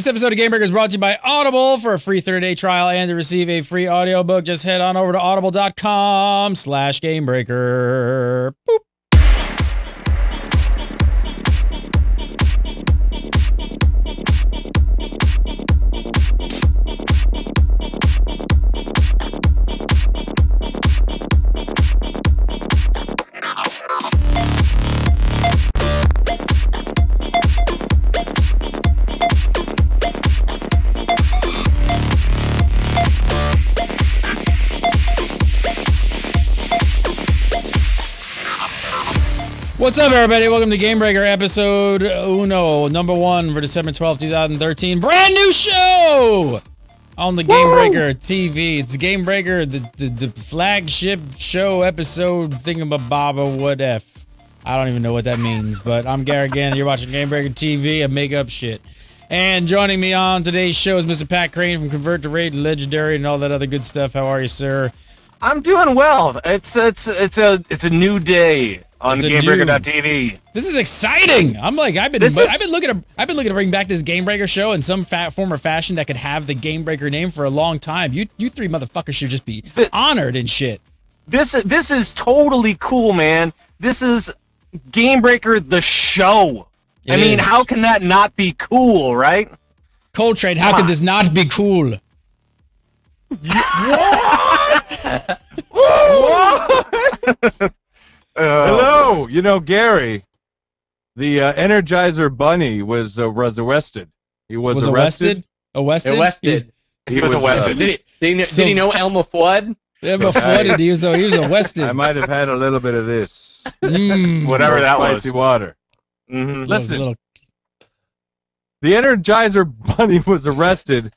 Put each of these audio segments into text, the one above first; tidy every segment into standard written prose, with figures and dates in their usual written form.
This episode of Game Breaker is brought to you by Audible. For a free 30-day trial and to receive a free audiobook, just head on over to audible.com/GameBreaker. Boop. What's up, everybody? Welcome to Game Breaker episode uno, number 1 for December 12th, 2013. Brand new show on the Game Breaker TV. It's Game Breaker, the flagship show episode thingamababa what if. I don't even know what that means, but I'm Garrett Gannon. You're watching Game Breaker TV. I make up shit. And joining me on today's show is Mr. Pat Crane from Convert to Raid, Legendary, and all that other good stuff. How are you, sir? I'm doing well. It's a new day on GameBreaker.tv. This is exciting. I'm like, I've been looking to bring back this Game Breaker show in some form or fashion that could have the Game Breaker name for a long time. You three motherfuckers should just be honored and shit. This is totally cool, man. This is Game Breaker the show. I mean, how can that not be cool, right? Coltrane, how could this not be cool? What? What? Hello, you know, Gary, the Energizer Bunny was arrested. He was arrested? Arrested? He was arrested. Did he know Elma Fudd? Elma Fudd, he was arrested. I might have had a little bit of this. Whatever that was. Spicy water. Mm-hmm. Listen, the Energizer Bunny was arrested.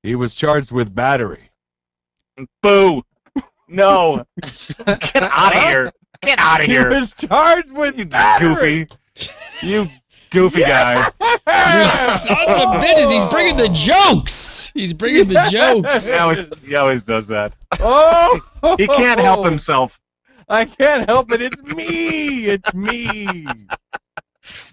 He was charged with battery. Boo. No. Get out of here. Get out of here. He was charged with battery. You goofy guy. You sons of bitches. He's bringing the jokes. He's bringing the jokes. He always does that. Oh. He can't help himself. I can't help it. It's me. It's me.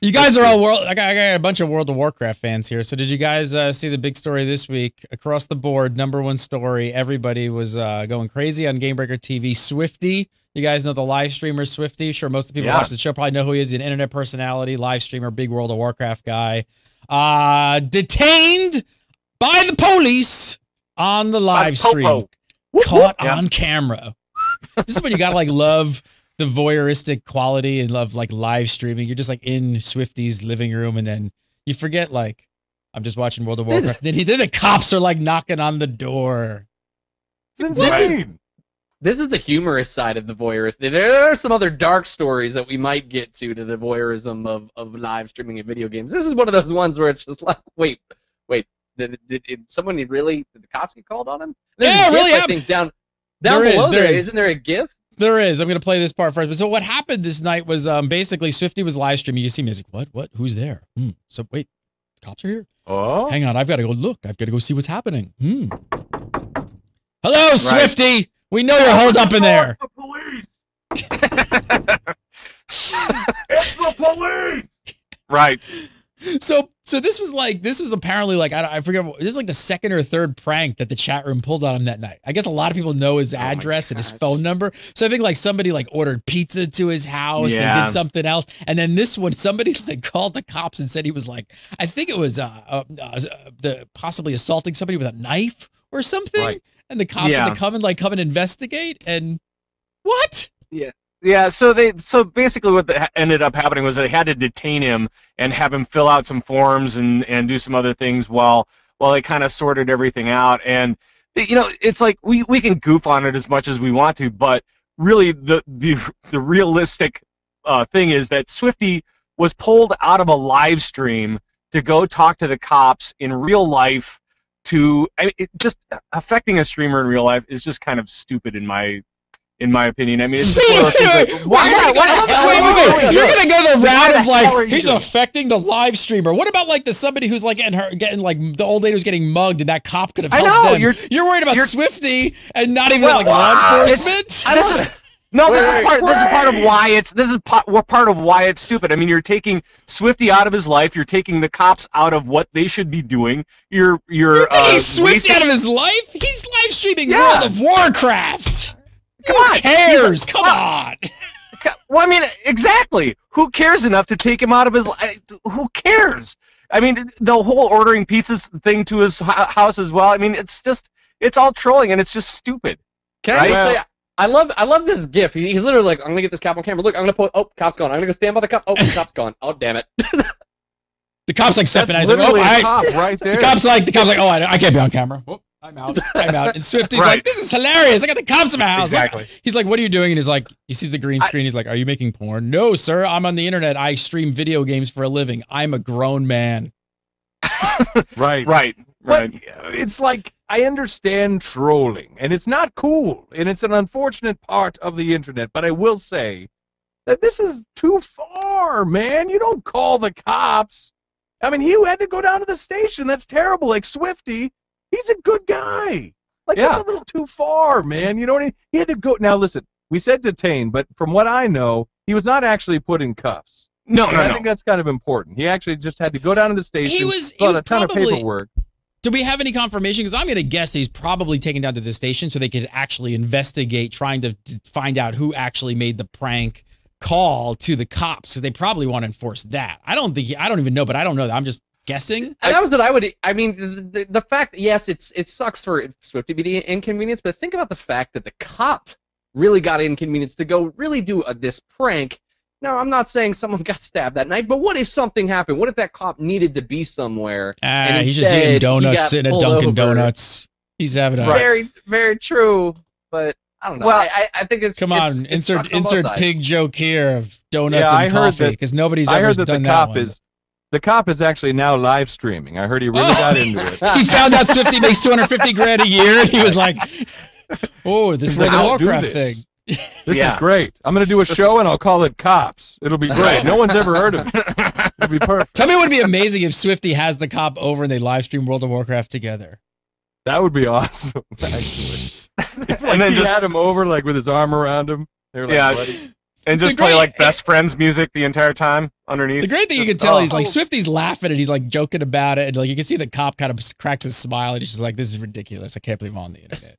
You guys are all I got a bunch of World of Warcraft fans here. So did you guys see the big story this week? Across the board, #1 story. Everybody was going crazy on GameBreaker TV. SWIFTY. You guys know the live streamer SWIFTY. Sure, most of the people watching the show probably know who he is. He's an internet personality, live streamer, big World of Warcraft guy. Detained by the police on the live stream. Caught on camera. This is when you gotta like love the voyeuristic quality and love like live streaming. You're just like in SWIFTY's living room and then you forget like I'm just watching World of Warcraft. Then the cops are like knocking on the door. It's insane. This is the humorous side of the voyeurism. There are some other dark stories that we might get to the voyeurism of live streaming of video games. This is one of those ones where it's just like, wait, did someone did the cops get called on him? Yeah, really. I think down below there isn't there a GIF? There is. I'm going to play this part first. But so what happened this night was basically SWIFTY was live streaming. You see me, I was like, what? Who's there? So wait, the cops are here? Oh? Hang on. I've got to go look. I've got to go see what's happening. Hello, SWIFTY. We know you're holed up in there. The police. It's the police. Right. So this was apparently like I forget, this is like the second or third prank that the chat room pulled on him that night. I guess a lot of people know his address and his phone number. So I think like somebody like ordered pizza to his house and did something else. And then this one, somebody like called the cops and said he was like, I think it was possibly assaulting somebody with a knife or something. Right. And the cops had to come and investigate. And what? Yeah, so basically what ended up happening was they had to detain him and have him fill out some forms and do some other things while they kind of sorted everything out. And you know, it's like we can goof on it as much as we want to, but really the realistic thing is that SWIFTY was pulled out of a live stream to go talk to the cops in real life. Just affecting a streamer in real life is just kind of stupid in my opinion. I mean, it's just one of those things like, wait. You're gonna go the route of like he's affecting the live streamer. What about like somebody who's like getting like the old lady who's getting mugged and that cop could have helped them? You're worried about SWIFTY and not even like law enforcement. No, this is part of why it's stupid. I mean, you're taking SWIFTY out of his life. You're taking the cops out of what they should be doing. You're taking SWIFTY out of his life. He's live streaming World of Warcraft. Who cares? Come on. Well, I mean, exactly. Who cares enough to take him out of his life? Who cares? I mean, the whole ordering pizzas thing to his house as well. I mean, it's all trolling and it's just stupid. Can I say? I love this GIF. He's literally like, I'm gonna get this cop on camera. Look, I'm gonna put. Oh, cop's gone. I'm gonna go stand by the cop. Oh, the cop's gone. Oh, damn it. The cop's like stepping out. Literally a cop right there. The cop's like, oh, I can't be on camera. Oh, I'm out. And SWIFTY's like, this is hilarious. I got the cops in my house. Exactly. Like, he's like, what are you doing? And he's like, he sees the green screen. He's like, are you making porn? No, sir. I'm on the internet. I stream video games for a living. I'm a grown man. Right. But it's like, I understand trolling, and it's not cool, and it's an unfortunate part of the internet, but I will say that this is too far, man. You don't call the cops. I mean, he had to go down to the station. That's terrible. Like, SWIFTY, he's a good guy. Like, that's a little too far, man. You know what I mean? He had to go. Now, listen, we said detained, but from what I know, he was not actually put in cuffs. No. I think that's kind of important. He actually just had to go down to the station. He was a ton of paperwork. Do we have any confirmation? Because I'm going to guess that he's probably taken down to the station so they could actually investigate, trying to find out who actually made the prank call to the cops, because they probably want to enforce that. I don't even know, but I don't know that. I'm just guessing. And that was what I would. I mean, the fact, yes, it sucks for SWIFTY to be inconvenience, but think about the fact that the cop really got inconvenienced to go really do this prank. Now, I'm not saying someone got stabbed that night, but what if something happened? What if that cop needed to be somewhere? And he's just eating donuts in a Dunkin' Donuts. He's having a very, very true. But I don't know. Well, I think it's insert on pig joke here of donuts and coffee, because nobody's ever done that one. The cop is actually now live streaming. I heard he really got into it. He found out SWIFTY makes $250,000 a year, and he was like, "Oh, this is like a Warcraft thing." This is great. I'm going to do a show, and I'll call it Cops. It'll be great. No one's ever heard of it. It'll be perfect. Tell me what would be amazing if SWIFTY has the cop over and they live stream World of Warcraft together. That would be awesome, actually. And then he had him over, like, with his arm around him. They're like, buddy. And just play, like, best friends music the entire time underneath. The great thing you can tell, he's like, SWIFTY's laughing and he's like joking about it. And like, you can see the cop kind of cracks his smile and he's just like, this is ridiculous. I can't believe I'm on the internet.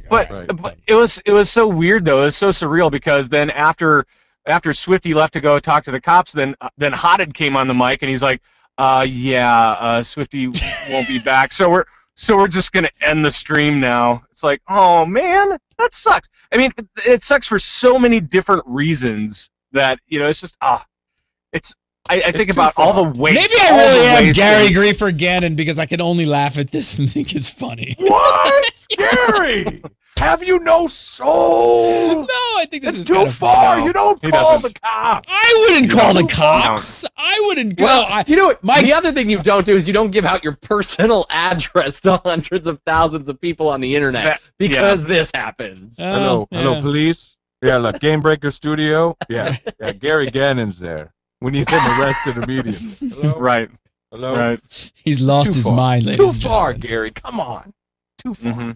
Like, but it was so weird though. It was so surreal because then after SWIFTY left to go talk to the cops, then Hotted came on the mic and he's like, SWIFTY won't be back. So we're just gonna end the stream now. It's like, oh man, that sucks. I mean, it sucks for so many different reasons that, you know, it's just I think about all the waste. Maybe I really am Gary Griefer Gannon because I can only laugh at this and think it's funny. What? Gary! Have you no soul? No, I think this is too far. No, you don't call the cops. I wouldn't call the cops. I wouldn't go. Well, you know what? The other thing you don't do is you don't give out your personal address to hundreds of thousands of people on the internet because this happens. Hello, police. Yeah, look, GameBreaker Studio. Yeah, Gary Gannon's there. We need him arrested immediately. Hello? Right. Hello? Right. He's lost his mind, ladies and Too far, gentlemen. Gary. Come on. Too far. Mm-hmm.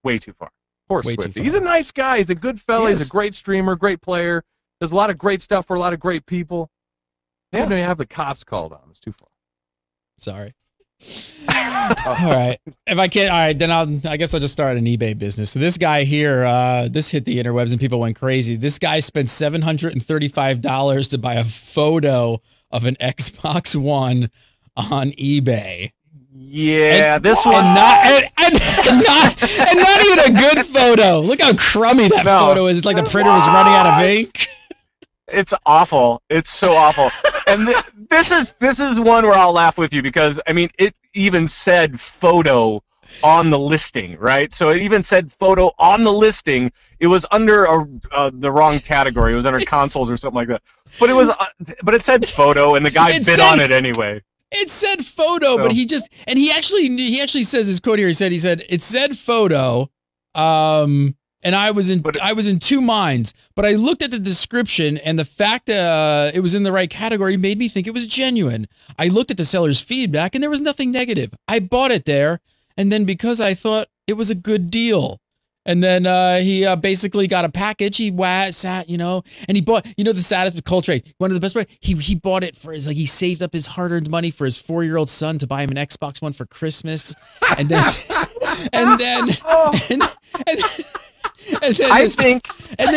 Way too far. Poor SWIFTY. He's a nice guy. He's a good fella. He's a great streamer, great player. Does a lot of great stuff for a lot of great people. Yeah. You have the cops called on. It's too far. Sorry. All right. If I can't, all right, then I guess I'll just start an eBay business. So this guy here, this hit the interwebs and people went crazy. This guy spent $735 to buy a photo of an Xbox One on eBay. Yeah, and, this one, and not even a good photo. Look how crummy that photo is. It's like the printer was running out of ink. It's awful. It's so awful. And this is one where I'll laugh with you because I mean it even said photo on the listing, right? So it even said photo on the listing. It was under the wrong category. It was under consoles or something like that. But it was but it said photo, and the guy bid on it anyway. It said photo, but he actually says his quote here. He said it said photo. And I was in two minds, but I looked at the description and the fact that it was in the right category made me think it was genuine. I looked at the seller's feedback and there was nothing negative. I bought it there, and then because I thought it was a good deal. And then he basically got a package. He sat, and he bought, the saddest with Coltrane. One of the best part, he bought it for his, he saved up his hard-earned money for his 4-year-old son to buy him an Xbox One for Christmas. And then, and then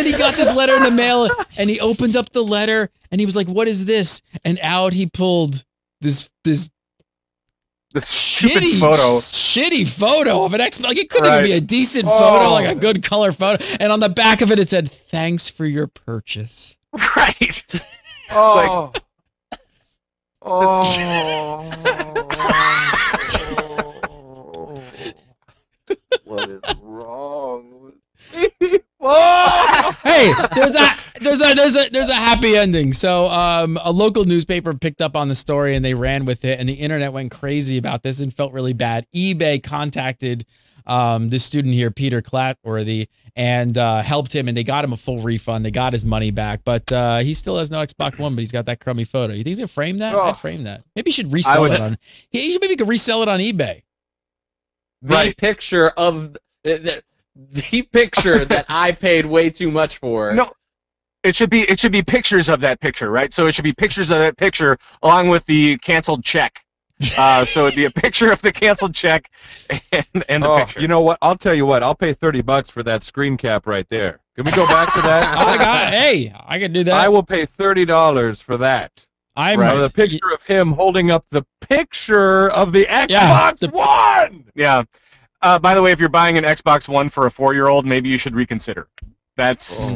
he got this letter in the mail, and he opened up the letter, and he was like, "What is this?" And out he pulled this shitty photo of an Xbox. Like, it couldn't even be a decent photo, like a good color photo. And on the back of it, it said, "Thanks for your purchase." Right. Oh. What is wrong with Hey, there's a happy ending. So a local newspaper picked up on the story and they ran with it, and the internet went crazy about this and felt really bad. eBay contacted this student here, Peter Clatworthy, and helped him, and they got him a full refund. They got his money back, but he still has no Xbox One, but he's got that crummy photo. You think he's gonna frame that? I'd frame that. Maybe he should resell it on. Maybe he could resell it on eBay. The picture of the picture that I paid way too much for. No, it should be pictures of that picture, right? So it should be pictures of that picture along with the canceled check. So it'd be a picture of the canceled check and the picture. You know what? I'll tell you what. I'll pay $30 for that screen cap right there. Can we go back to that? Hey, I could do that. I will pay $30 for that. The picture of him holding up the picture of the Xbox One. Yeah. By the way, if you're buying an Xbox One for a 4-year-old, maybe you should reconsider. That's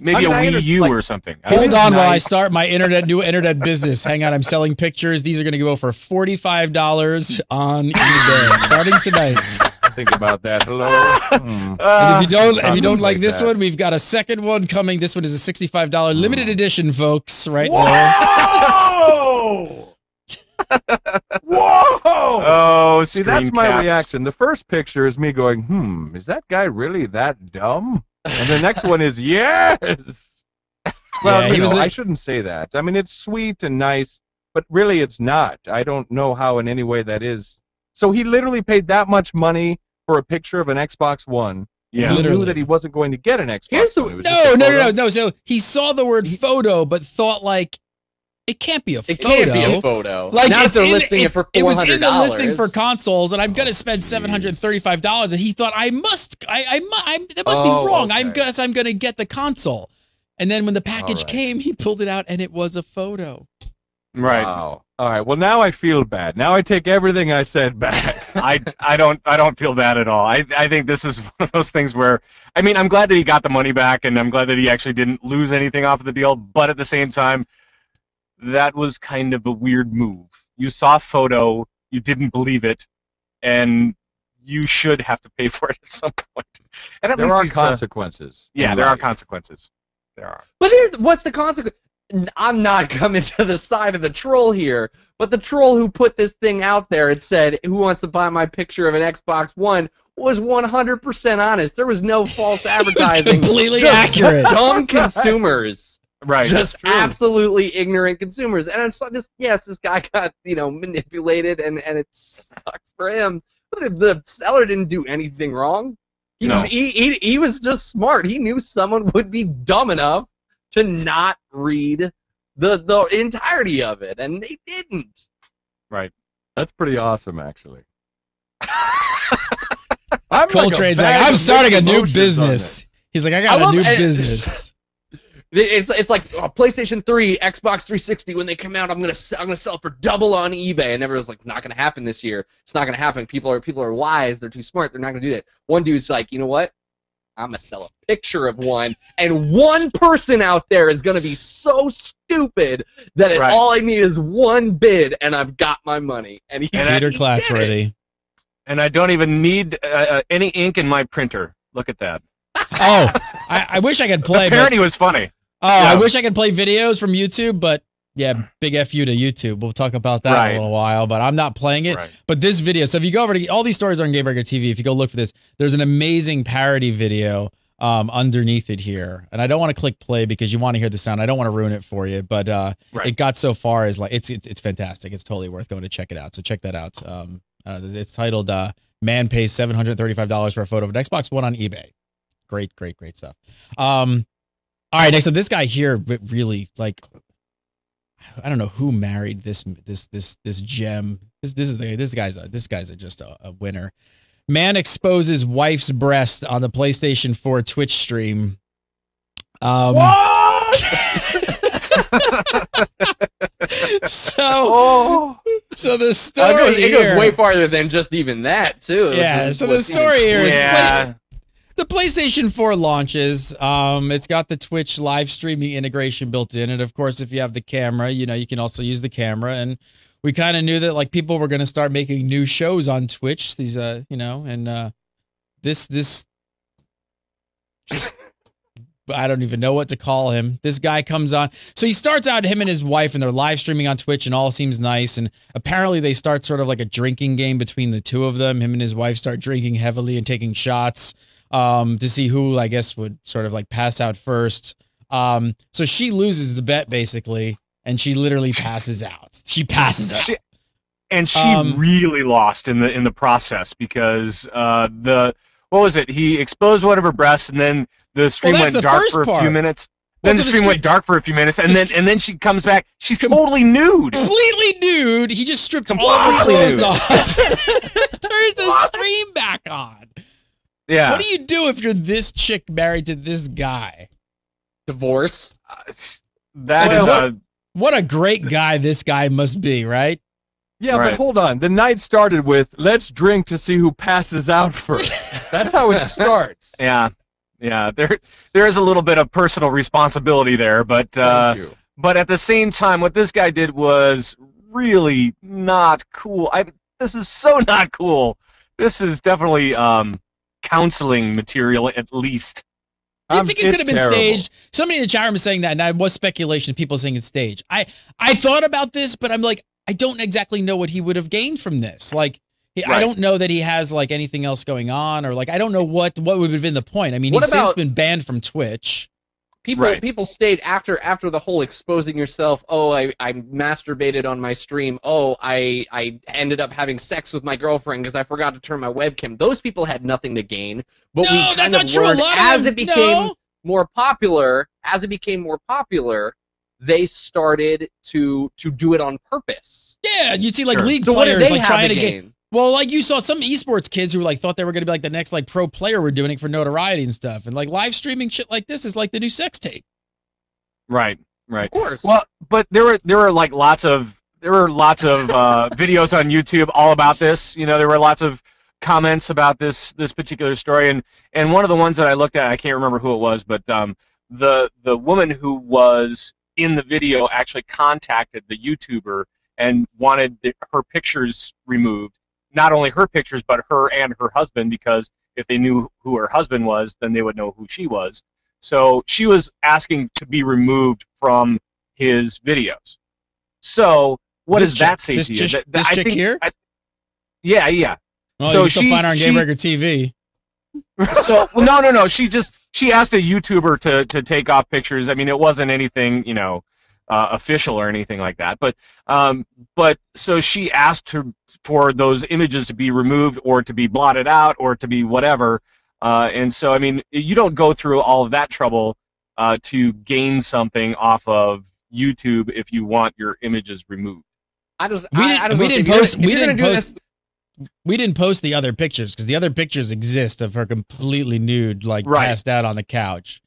maybe a Wii U or something. Hold on while I start my new internet business. Hang on, I'm selling pictures. These are going to go for $45 on eBay starting tonight. Think about that. Hello. And if you don't like this one, we've got a second one coming. This one is a $65 limited edition, folks. Right now. Whoa! Oh, see, that's my reaction. The first picture is me going, is that guy really that dumb? And the next one is, yes! Well, I shouldn't say that. I mean, it's sweet and nice, but really it's not. I don't know how in any way that is. So he literally paid that much money for a picture of an Xbox One. Yeah, he knew that he wasn't going to get an Xbox One. No. So he saw the word photo, but thought, like, it can't be a photo. It can't be a photo. Like, now they're listing it for $400. It was in the listing for consoles, and I'm gonna spend $735. And he thought, that must be wrong. Okay. I'm gonna get the console. And then when the package came, he pulled it out, and it was a photo. Right. Wow. All right. Well, now I feel bad. Now I take everything I said back. I don't feel bad at all. I think this is one of those things where, I mean, I'm glad that he got the money back, and I'm glad that he actually didn't lose anything off of the deal. But at the same time, that was kind of a weird move. You saw a photo, you didn't believe it, and you should have to pay for it at some point. And at there least are consequences. Yeah, there are consequences. There are. But what's the consequence? I'm not coming to the side of the troll here, but the troll who put this thing out there and said, "Who wants to buy my picture of an Xbox One?" was 100% honest. There was no false advertising. Completely accurate. Dumb consumers. Right. Just absolutely ignorant consumers. And it's this guy got, manipulated, and it sucks for him. But the seller didn't do anything wrong. He was just smart. He knew someone would be dumb enough to not read the entirety of it, and they didn't. Right. That's pretty awesome, actually. Coltrane's like, I'm starting a new business. He's like, I got a new business. It's like PlayStation 3, Xbox 360. When they come out, I'm gonna sell for double on eBay, and everyone's like, not gonna happen this year. It's not gonna happen. People are wise. They're too smart. They're not gonna do that. One dude's like, you know what? I'm gonna sell a picture of one, and one person out there is gonna be so stupid that all I need is one bid, and I've got my money. And Peter Clatworthy. And I don't even need any ink in my printer. Look at that. Oh, I wish I could play. The parody was funny. Oh, yeah. I wish I could play videos from YouTube, but yeah, big F you to YouTube. We'll talk about that in a little while, but I'm not playing it. Right. But this video, so if you go over to, all these stories are on GameBreaker TV. If you go look for this, there's an amazing parody video underneath it here. And I don't want to click play because you want to hear the sound. I don't want to ruin it for you, but it got so far as like, it's fantastic. It's totally worth going to check it out. So check that out. It's titled "Man Pays $735 for a photo of an Xbox One on eBay." Great stuff. All right, next up, this guy here really like. I don't know who married this gem. This guy's just a winner. Man exposes wife's breast on the PlayStation 4 Twitch stream. What? So the story it goes way farther than just even that too. Yeah. So the story here is the PlayStation 4 launches. It's got the Twitch live streaming integration built in, and of course, if you have the camera, you can also use the camera. And we kind of knew that like people were going to start making new shows on Twitch. These, and this just. I don't even know what to call him. This guy comes on. So he starts out, him and his wife, and they're live streaming on Twitch, and all seems nice. And apparently they start sort of like a drinking game between the two of them. Him and his wife start drinking heavily and taking shots to see who, I guess, would sort of like pass out first. So she loses the bet, basically, and she literally passes out. She passes out. And she really lost in the process because what was it? He exposed one of her breasts, and then the stream went dark for a few minutes. Then the stream went dark for a few minutes, and then she comes back. She's totally nude, completely nude. He just stripped all the clothes off, turns the stream back on. Yeah. What do you do if you're this chick married to this guy? Divorce. What a great guy this guy must be, right? Yeah, right. But hold on. The night started with, let's drink to see who passes out first. That's how it starts. Yeah. There is a little bit of personal responsibility there, but at the same time, what this guy did was really not cool. This is so not cool. This is definitely counseling material, at least. Do you think it could have been staged? Somebody in the chat room is saying that, and that was speculation. People saying it's staged. I thought about this, but I'm like, I don't exactly know what he would have gained from this. Like, I don't know that he has like anything else going on, or like I don't know what would have been the point. I mean, he's since been banned from Twitch. People stayed after the whole exposing yourself. Oh, I masturbated on my stream. Oh, I ended up having sex with my girlfriend because I forgot to turn my webcam. Those people had nothing to gain. But we kind of learned as it became more popular. As it became more popular, they started to do it on purpose. Yeah, you see like league players like trying to get. Well, like you saw some esports kids who like thought they were going to be like the next like pro player were doing it for notoriety and stuff, and like live streaming shit like this is like the new sex tape. Right. Of course. Well, but there were like lots of videos on YouTube all about this. There were lots of comments about this particular story, and one of the ones that I looked at, I can't remember who it was, but the woman who was in the video actually contacted the YouTuber and wanted her pictures removed. Not only her pictures, but her and her husband, because if they knew who her husband was, then they would know who she was. So she was asking to be removed from his videos. So what does that say to you? This chick here? Yeah. Oh, so you can still find her on GameBreaker TV. So no. She asked a YouTuber to take off pictures. I mean, it wasn't anything, official or anything like that. But so she asked for those images to be removed or to be blotted out or to be whatever. And so, I mean, you don't go through all of that trouble to gain something off of YouTube if you want your images removed. We didn't post the other pictures because the other pictures exist of her completely nude, like passed out on the couch.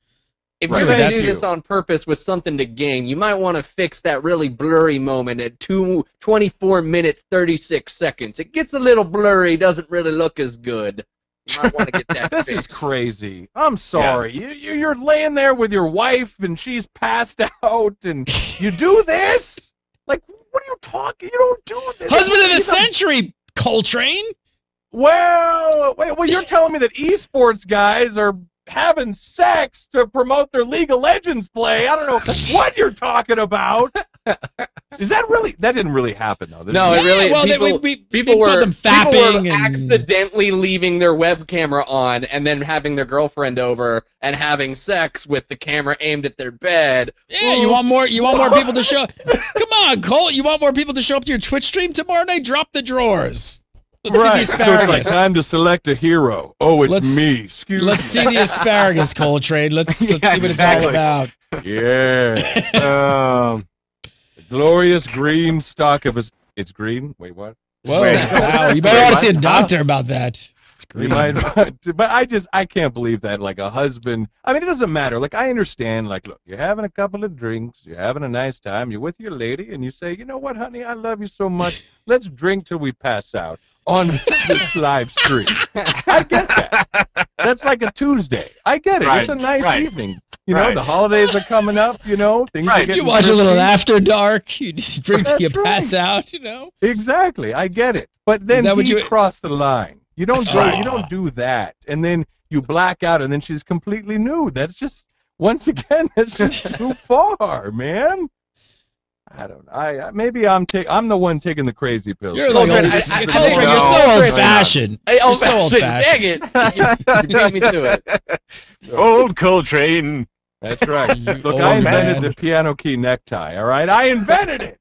If you're going to do this on purpose with something to gain, you might want to fix that really blurry moment at 24 minutes, 36 seconds. It gets a little blurry, doesn't really look as good. You might want to get that This fixed. is crazy. I'm sorry. Yeah. You're laying there with your wife, and she's passed out, and you do this? Like, what are you talking? You don't do this. Husband of the century, Coltrane? Well, you're telling me that esports guys are having sex to promote their League of Legends play. I don't know what you're talking about. Is that really? That didn't really happen though. No, it really. Well, people were accidentally leaving their web camera on and then having their girlfriend over and having sex with the camera aimed at their bed. Yeah, you want more people to show. Come on, Colt. You want more people to show up to your Twitch stream tomorrow night? Drop the drawers. Right. see the So it's like asparagus. time to select a hero. Oh, it's Let's- me. Excuse Let's see the asparagus, Coltrane. Let's see what it's all exactly. about. me. Yeah. Um, Glorious green stalk of a. It's green. Wait, what? Whoa, Wait. wow. You better Wait, ought to see a what? doctor about that. It's You green. might, but I can't believe that, like, a husband. I mean, it doesn't matter. Like, I understand. Like, look, you're having a couple of drinks, you're having a nice time, you're with your lady, and you say, you know what, honey, I love you so much. Let's drink till we pass out on this live stream. I get that. That's like a Tuesday. I get it. Right, It's a nice right. evening. You know, Right. the holidays are coming up. You know, things are Right. getting You watch a little crispy. After Dark. You just drink till you That's pass out, you know? Exactly, I get it. But then that what he you- crossed the line. You don't go, Right. you don't do that, and then you black out, and then she's completely nude. That's just once again, that's just too far, man. I don't know. Maybe I'm the one taking the crazy pills. You're like Coltrane, old, I Coltrane, think- you're no, so Coltrane, old-fashioned. Hey, You're so old-fashioned. old-fashioned. Dang it. You beat me to it. Old Coltrane. That's right. You Look, old I invented man. the piano key necktie. All right, I invented it.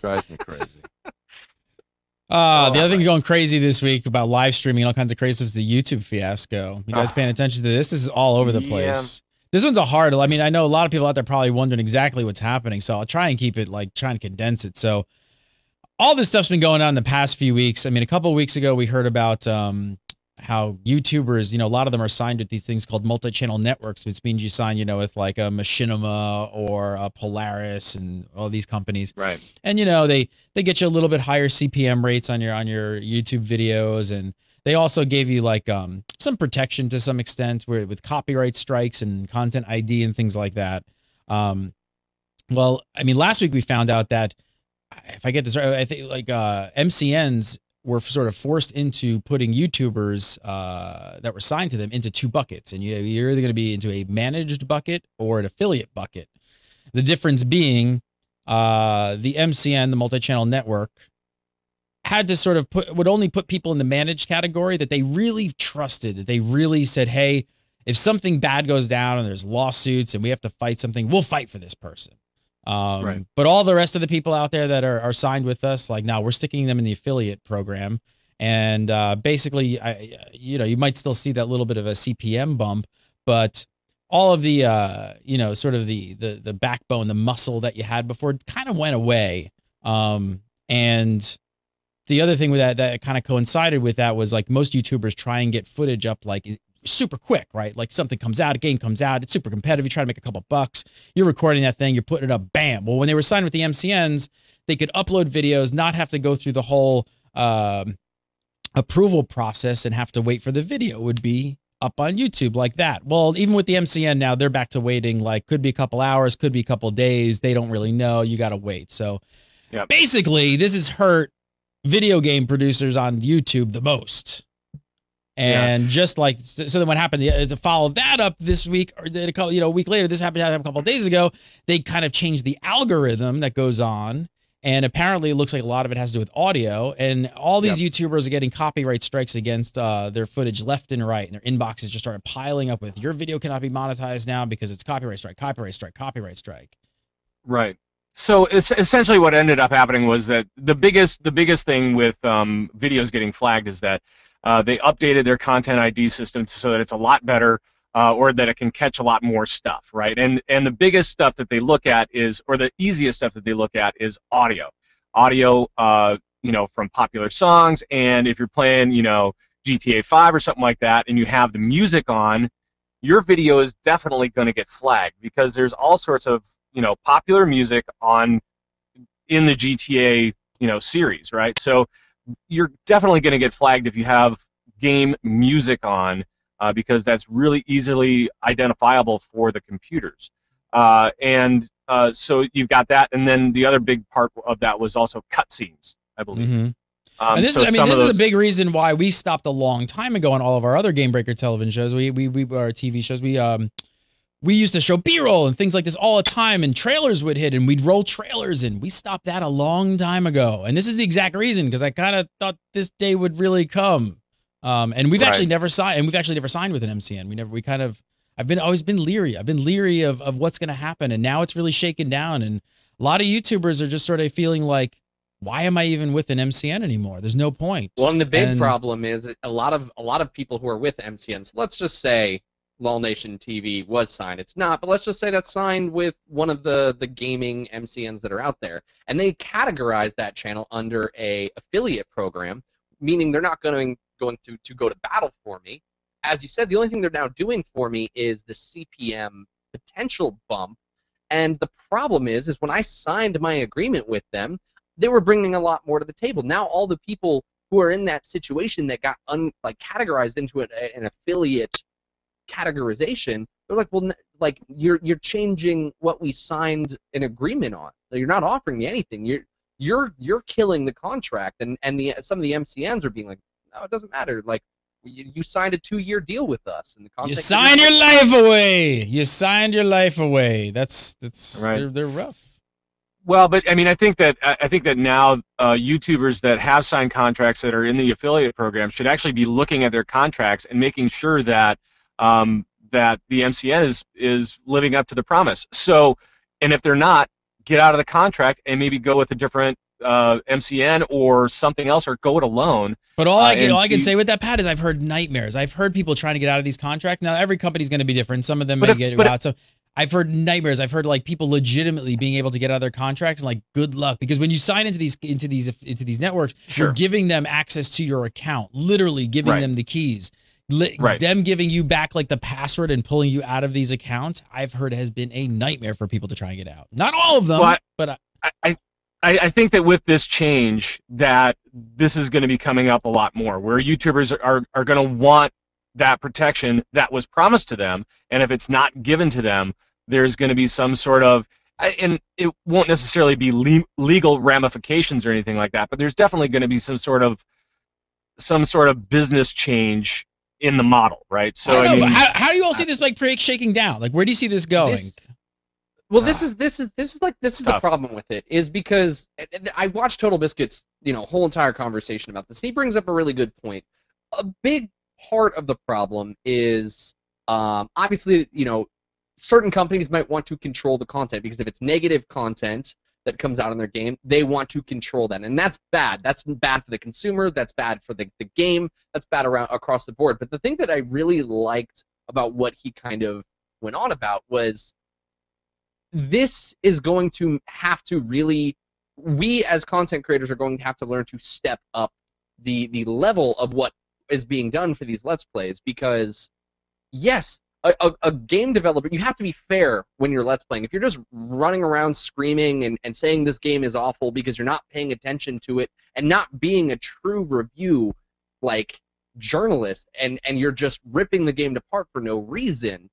Drives me crazy. The other thing going crazy this week about live streaming and all kinds of crazy stuff is the YouTube fiasco. You guys paying attention to this? This is all over the place. This one's a hard. I mean, I know a lot of people out there probably wondering exactly what's happening, so I'll try and keep it like trying to condense it. So all this stuff's been going on in the past few weeks. I mean, a couple of weeks ago we heard about how YouTubers, you know, a lot of them are signed with these things called multi-channel networks, which means you sign, you know, with like a Machinima or a Polaris and all these companies. Right. And you know, they get you a little bit higher CPM rates on your YouTube videos, and they also gave you like some protection to some extent where with copyright strikes and content ID and things like that. Well, I mean, last week we found out that, if I get this right, I think like MCNs were sort of forced into putting YouTubers that were signed to them into two buckets, and you're either going to be into a managed bucket or an affiliate bucket. The difference being the MCN, the multi-channel network, had to sort of would only put people in the managed category that they really trusted, that they really said, hey, if something bad goes down and there's lawsuits and we have to fight something, we'll fight for this person. Right. But all the rest of the people out there that are signed with us, like, now we're sticking them in the affiliate program. And basically, you know, you might still see that little bit of a CPM bump, but all of the, you know, sort of the backbone, the muscle that you had before kind of went away. And the other thing with that kind of coincided with that was, like, most YouTubers try and get footage up like super quick, right? Like something comes out, a game comes out, it's super competitive, you try to make a couple bucks, you're recording that thing, you're putting it up, bam. Well, when they were signed with the MCNs, they could upload videos, not have to go through the whole approval process and have to wait for the video. It would be up on YouTube like that. Well, even with the MCN now, they're back to waiting, like, could be a couple hours, could be a couple days, they don't really know, you got to wait. So basically, this has hurt video game producers on YouTube the most. And just like, so then what happened to follow that up this week, or a week later, this happened a couple of days ago, they kind of changed the algorithm that goes on. And apparently it looks like a lot of it has to do with audio, and all these YouTubers are getting copyright strikes against their footage left and right. And their inboxes just started piling up with, your video cannot be monetized now because it's copyright strike, copyright strike, copyright strike. Right. So essentially what ended up happening was that the biggest thing with videos getting flagged is that they updated their content ID system so that it's a lot better, or that it can catch a lot more stuff, right? And the biggest stuff that they look at is, or the easiest stuff that they look at is audio. Audio, you know, from popular songs, and if you're playing, you know, GTA 5 or something like that, and you have the music on, your video is definitely going to get flagged because there's all sorts of, you know, popular music in the GTA, you know, series, right? So you're definitely going to get flagged if you have game music on, because that's really easily identifiable for the computers. So you've got that, and then the other big part of that was also cutscenes, I believe. Mm-hmm. And this, this is a big reason why we stopped a long time ago on all of our other GameBreaker television shows. Our TV shows. We used to show B-roll and things like this all the time, and trailers would hit, and we'd roll trailers, and we stopped that a long time ago. And this is the exact reason, because I kind of thought this day would really come. And we've actually never signed, and we've actually never signed with an MCN. I've always been leery. I've been leery of what's going to happen, and now it's really shaken down, and a lot of YouTubers are just sort of feeling like, why am I even with an MCN anymore? There's no point. Well, and the big problem is a lot of people who are with MCNs. Let's just say LOL Nation TV was signed. It's not, but let's just say that's signed with one of the gaming MCNs that are out there, and they categorize that channel under a affiliate program, meaning they're not going to go to battle for me. As you said, the only thing they're now doing for me is the CPM potential bump. And the problem is when I signed my agreement with them, they were bringing a lot more to the table. Now all the people who are in that situation that got categorized into an affiliate categorization, they're like, well, like you're changing what we signed an agreement on. You're not offering me anything. You're killing the contract. And some of the MCNs are being like, no, it doesn't matter. Like, you signed a 2-year deal with us, and the you signed your life away. You signed your life away. That's right. They're rough. Well, but I mean, I think that now YouTubers that have signed contracts that are in the affiliate program should actually be looking at their contracts and making sure that that the MCN is living up to the promise. So, and if they're not, get out of the contract and maybe go with a different MCN or something else, or go it alone. But all I can say with that, Pat, is I've heard nightmares. I've heard people trying to get out of these contracts. Now every company's going to be different. Some of them may get out. So I've heard nightmares. I've heard like people legitimately being able to get out of their contracts, and like good luck, because when you sign into these networks, sure, you're giving them access to your account, literally giving them the keys. Them giving you back like the password and pulling you out of these accounts, I've heard has been a nightmare for people to try and get out. Not all of them, but I think that with this change, that this is going to be coming up a lot more, where YouTubers are going to want that protection that was promised to them, and if it's not given to them, there's going to be some sort of, and it won't necessarily be legal ramifications or anything like that, but there's definitely going to be some sort of business change in the model, right? So I mean, how do you all see this like shaking down? Like, where do you see this going? This is the problem with it, is because I watched Total Biscuit's whole entire conversation about this. And he brings up a really good point. A big part of the problem is obviously certain companies might want to control the content, because if it's negative content that comes out in their game, they want to control that, and that's bad. That's bad for the consumer. That's bad for the game. That's bad across the board. But the thing that I really liked about what he kind of went on about was, this is going to have to really, we as content creators are going to have to learn to step up the level of what is being done for these Let's Plays, because yes, a game developer, you have to be fair when you're Let's Playing. If you're just running around screaming and saying this game is awful because you're not paying attention to it and not being a true review like journalist, and you're just ripping the game apart for no reason,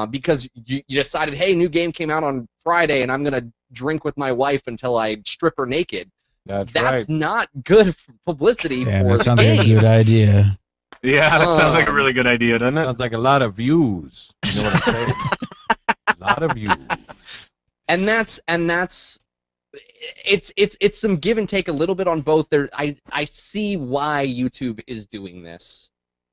because you decided, hey, new game came out on Friday and I'm going to drink with my wife until I strip her naked. That's right. Not good publicity for the game. That sounds like a good idea. Yeah, that sounds like a really good idea, doesn't it? Sounds like a lot of views. You know what I'm saying? A lot of views. And that's it's some give and take a little bit on both. I see why YouTube is doing this.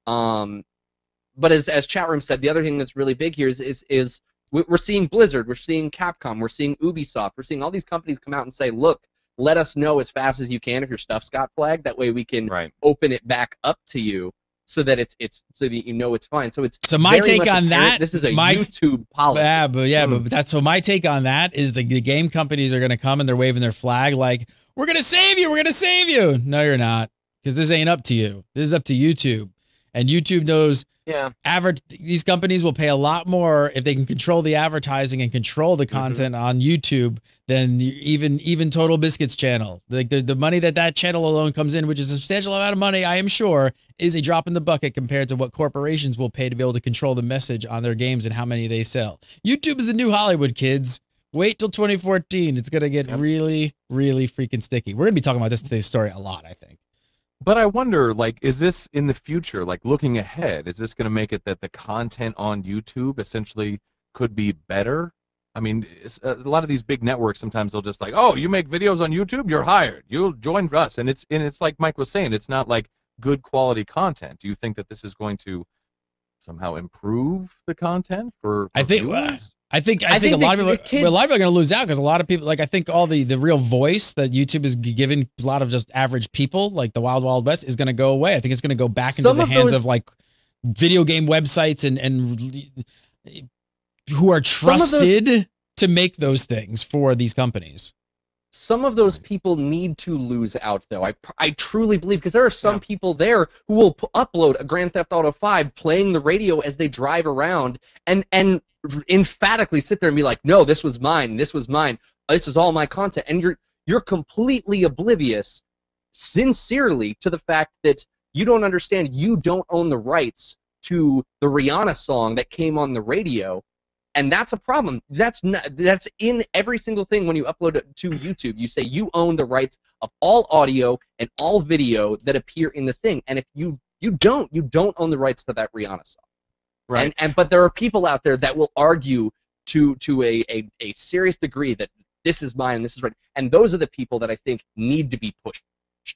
But as chat room said, the other thing that's really big here is we're seeing Blizzard, we're seeing Capcom, we're seeing Ubisoft, we're seeing all these companies come out and say, look, let us know as fast as you can if your stuff's got flagged. That way we can open it back up to you, so that it's so that it's fine. So my take on that, this is a YouTube policy. But that's so my take on that is the game companies are going to come and they're waving their flag like, we're going to save you, we're going to save you. No, you're not, because this ain't up to you. This is up to YouTube. And YouTube knows these companies will pay a lot more if they can control the advertising and control the content on YouTube than even Total Biscuit's channel. The money that channel alone comes in, which is a substantial amount of money, I am sure, is a drop in the bucket compared to what corporations will pay to be able to control the message on their games and how many they sell. YouTube is the new Hollywood, kids. Wait till 2014. It's going to get really, really freaking sticky. We're going to be talking about today's story a lot, I think. But I wonder, like, is this in the future, like looking ahead, is this going to make it that the content on YouTube essentially could be better? I mean, a lot of these big networks, sometimes they'll just like, oh, you make videos on YouTube, you're hired. You'll join us. And it's like Mike was saying, it's not like good quality content. Do you think that this is going to somehow improve the content for I think viewers? I think a lot of people are going to lose out because a lot of people, like I think all the real voice that YouTube is giving a lot of just average people, like the Wild Wild West, is going to go away. I think it's going to go back into the hands of like video game websites and who are trusted to make those things for these companies. Some of those people need to lose out, though. I truly believe, because there are some people there who will upload a Grand Theft Auto 5 playing the radio as they drive around and emphatically sit there and be like, no, this was mine, this was mine, this is all my content. And you're completely oblivious, sincerely, to the fact that you don't understand you don't own the rights to the Rihanna song that came on the radio. And that's a problem. That's in every single thing when you upload it to YouTube. You say you own the rights of all audio and all video that appear in the thing. And if you don't own the rights to that Rihanna song. Right. But there are people out there that will argue to a serious degree that this is mine and this is right. And those are the people that I think need to be pushed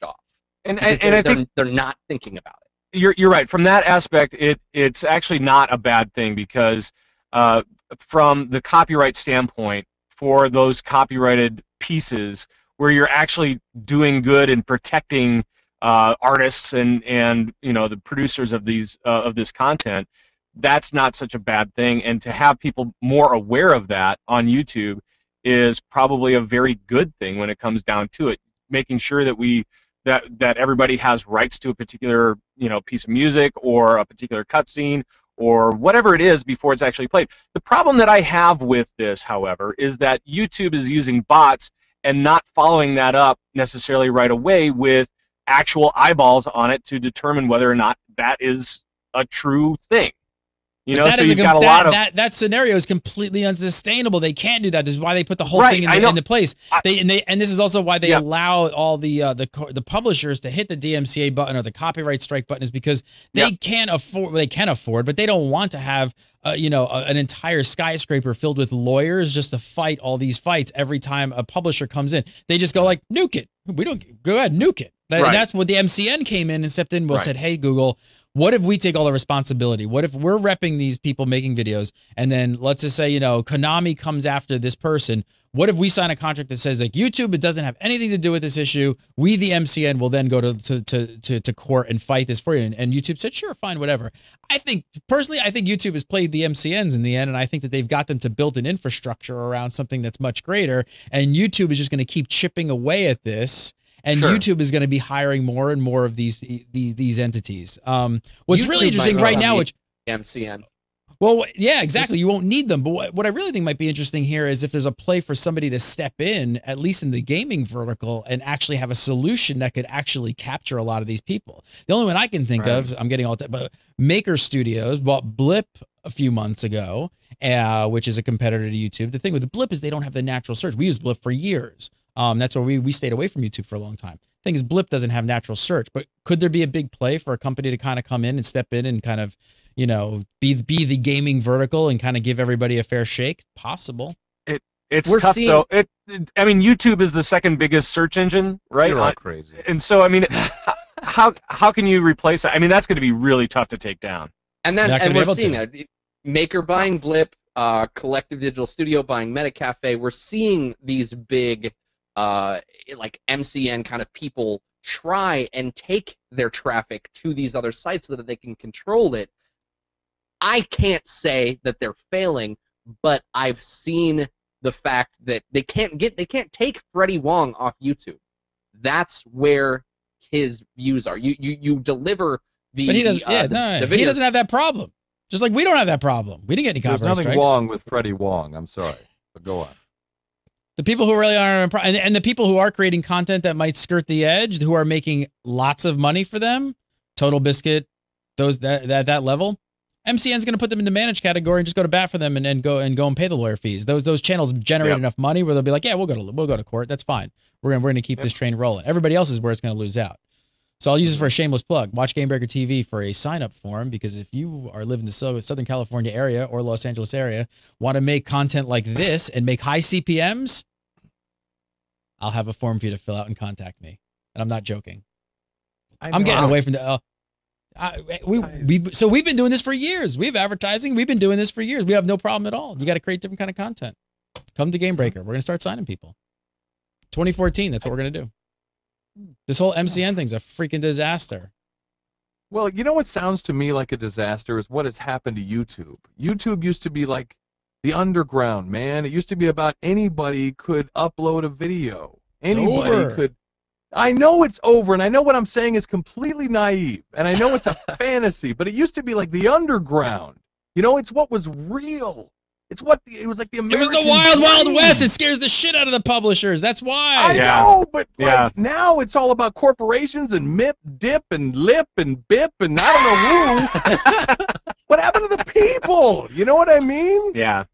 off. And I think they're not thinking about it. You're right. From that aspect, it's actually not a bad thing because from the copyright standpoint, for those copyrighted pieces where you're actually doing good and protecting artists and the producers of this content, that's not such a bad thing. And to have people more aware of that on YouTube is probably a very good thing when it comes down to it. Making sure that that everybody has rights to a particular piece of music or a particular cutscene or whatever it is before it's actually played. The problem that I have with this, however, is that YouTube is using bots and not following that up necessarily right away with actual eyeballs on it to determine whether or not that is a true thing. So you've got a lot of that scenario is completely unsustainable. They can't do that. This is why they put the whole thing into place. And this is also why they allow all the publishers to hit the DMCA button or the copyright strike button, is because they can't afford. They can afford, but they don't want to have an entire skyscraper filled with lawyers just to fight all these fights every time a publisher comes in. They just go like, nuke it. We don't go ahead, nuke it. That's what the MCN came in and stepped in and said, hey, Google, what if we take all the responsibility? What if we're repping these people making videos, and then let's just say, Konami comes after this person. What if we sign a contract that says, like, YouTube, it doesn't have anything to do with this issue. We, the MCN, will then go to court and fight this for you. And YouTube said, sure, fine, whatever. Personally, I think YouTube has played the MCNs in the end, and I think that they've got them to build an infrastructure around something that's much greater, and YouTube is just going to keep chipping away at this. And YouTube is going to be hiring more and more of these entities. What's really interesting right now, which MCN. Well, yeah, exactly. You won't need them. But what I really think might be interesting here is if there's a play for somebody to step in, at least in the gaming vertical, and actually have a solution that could actually capture a lot of these people. The only one I can think of, I'm getting all but Maker Studios bought Blip a few months ago, which is a competitor to YouTube. The thing with the Blip is they don't have the natural search. We used Blip for years. That's why we stayed away from YouTube for a long time. The thing is, Blip doesn't have natural search, but could there be a big play for a company to kind of come in and step in and kind of, be the gaming vertical and kind of give everybody a fair shake? Possible. It's tough though. YouTube is the second biggest search engine, right? You're all crazy. And so, how can you replace that? That's going to be really tough to take down. And we're seeing that. Maker buying Blip, Collective Digital Studio buying Metacafe. We're seeing these big like MCN kind of people try and take their traffic to these other sites so that they can control it. I can't say that they're failing, but I've seen the fact that they can't take Freddie Wong off YouTube. That's where his views are. You deliver the But he does he doesn't have that problem. Just like we don't have that problem. We didn't get any copyright strikes. There's nothing wrong with Freddie Wong. I'm sorry, but go on. The people who really are, and the people who are creating content that might skirt the edge, who are making lots of money for them, Total Biscuit, that level, MCN's going to put them in the managed category and just go to bat for them and go and pay the lawyer fees. Those channels generate enough money where they'll be like, yeah, we'll go to court. That's fine. We're gonna keep this train rolling. Everybody else is where it's going to lose out. So I'll use it for a shameless plug. Watch GameBreaker TV for a sign-up form, because if you are living in the Southern California area or Los Angeles area, want to make content like this and make high CPMs, I'll have a form for you to fill out and contact me. And I'm not joking. I'm getting away from the... So we've been doing this for years. We have advertising. We've been doing this for years. We have no problem at all. You got to create different kind of content. Come to GameBreaker. We're gonna start signing people. 2014. That's what we're gonna do. This whole MCN thing's a freaking disaster. Well, you know what sounds to me like a disaster is what has happened to YouTube. YouTube used to be like the underground, man. It used to be about anybody could upload a video. Anybody could. I know it's over, and I know what I'm saying is completely naive, and I know it's a fantasy, but it used to be like the underground. You know, it's what was real. It was like the American It was the wild, wild west. It scares the shit out of the publishers. That's why. I know, but like, now it's all about corporations and MIP, DIP, and LIP, and BIP, and I don't know who. What happened to the people? You know what I mean? Yeah.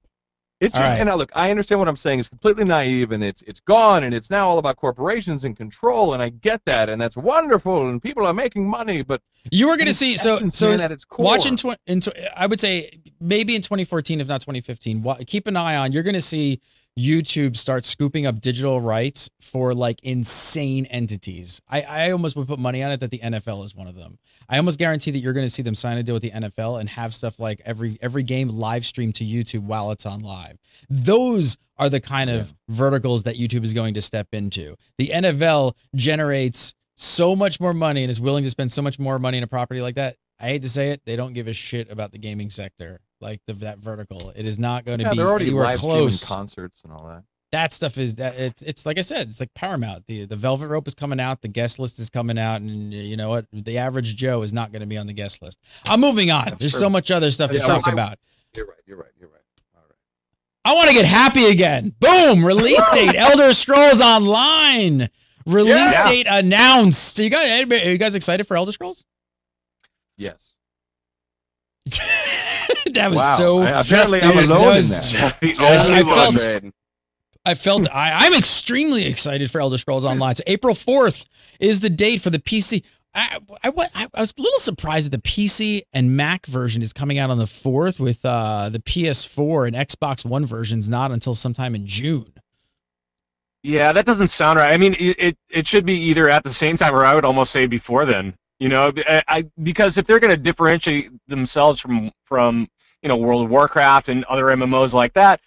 It's just, and now look, I understand what I'm saying. It's completely naive, and it's gone, and it's now all about corporations and control, and I get that, and that's wonderful, and people are making money, but you were going to see, so man, at its core. Watching, I would say maybe in 2014, if not 2015, keep an eye on, you're going to see YouTube start scooping up digital rights for like insane entities. I almost would put money on it that the NFL is one of them. I almost guarantee that you're going to see them sign a deal with the NFL and have stuff like every game live stream to YouTube while it's on live. Those are the kind of verticals that YouTube is going to step into. The NFL generates so much more money and is willing to spend so much more money in a property like that. I hate to say it, they don't give a shit about the gaming sector, like that vertical. It is not going to be they're already anywhere live close. streaming concerts and all that. That stuff is that it's like I said, it's like Paramount. The Velvet Rope is coming out, the guest list is coming out, and you know what? The average Joe is not going to be on the guest list. I'm moving on. That's There's true. so much other stuff to talk about. You're right. All right. I want to get happy again. Boom! Release date: Elder Scrolls Online. Release date announced. Are you guys excited for Elder Scrolls? Yes. That was so. Apparently, I'm alone in that. I'm extremely excited for Elder Scrolls Online. So April 4th is the date for the PC. I was a little surprised that the PC and Mac version is coming out on the 4th with the PS4 and Xbox One versions not until sometime in June. Yeah, that doesn't sound right. I mean, it should be either at the same time or I would almost say before then. You know, because if they're going to differentiate themselves from World of Warcraft and other MMOs like that,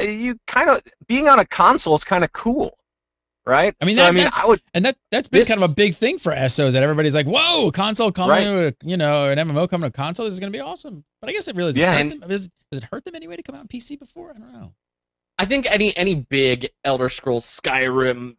you kind of being on a console is kind of cool, right? I mean, that's been kind of a big thing for SOs that everybody's like, whoa, console coming to an MMO coming to a console, this is going to be awesome. But I guess it really does it hurt them anyway to come out on PC before? I don't know. I think any big Elder Scrolls, Skyrim,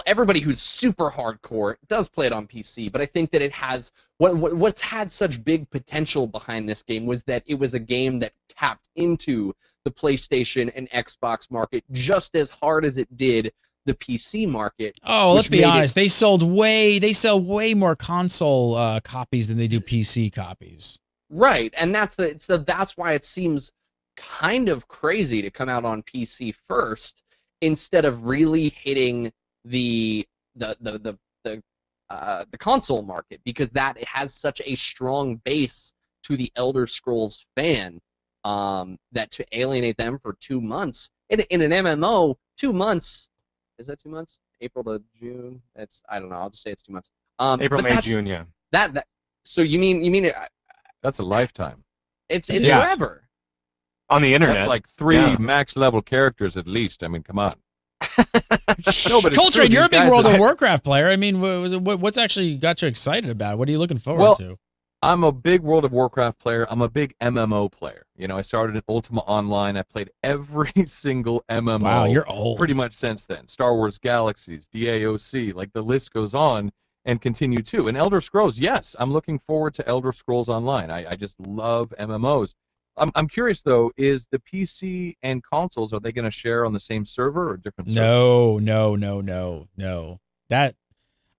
everybody who's super hardcore does play it on PC, but I think that it has what's had such big potential behind this game was that it was a game that tapped into the PlayStation and Xbox market just as hard as it did the PC market. Oh, let's be honest, they sell way more console copies than they do PC copies. Right, and that's why it seems kind of crazy to come out on PC first instead of really hitting the console market, because that has such a strong base to the Elder Scrolls fan that to alienate them for 2 months in an MMO, 2 months, is that 2 months? April to June? I don't know. I'll just say it's 2 months. April, May, June, yeah. So you mean it? That's a lifetime. It's forever. On the internet. That's like 3 max level characters at least. I mean, come on. Coltrane, you're a big World of Warcraft player. I mean, what's actually got you excited about? What are you looking forward to? I'm a big World of Warcraft player. I'm a big MMO player. You know, I started in Ultima Online. I played every single MMO. Wow, you're old. Pretty much since then. Star Wars Galaxies, DAOC, like the list goes on and continue to. And Elder Scrolls, yes, I'm looking forward to Elder Scrolls Online. I just love MMOs. I'm curious though, is the PC and consoles, are they going to share on the same server or different servers? No.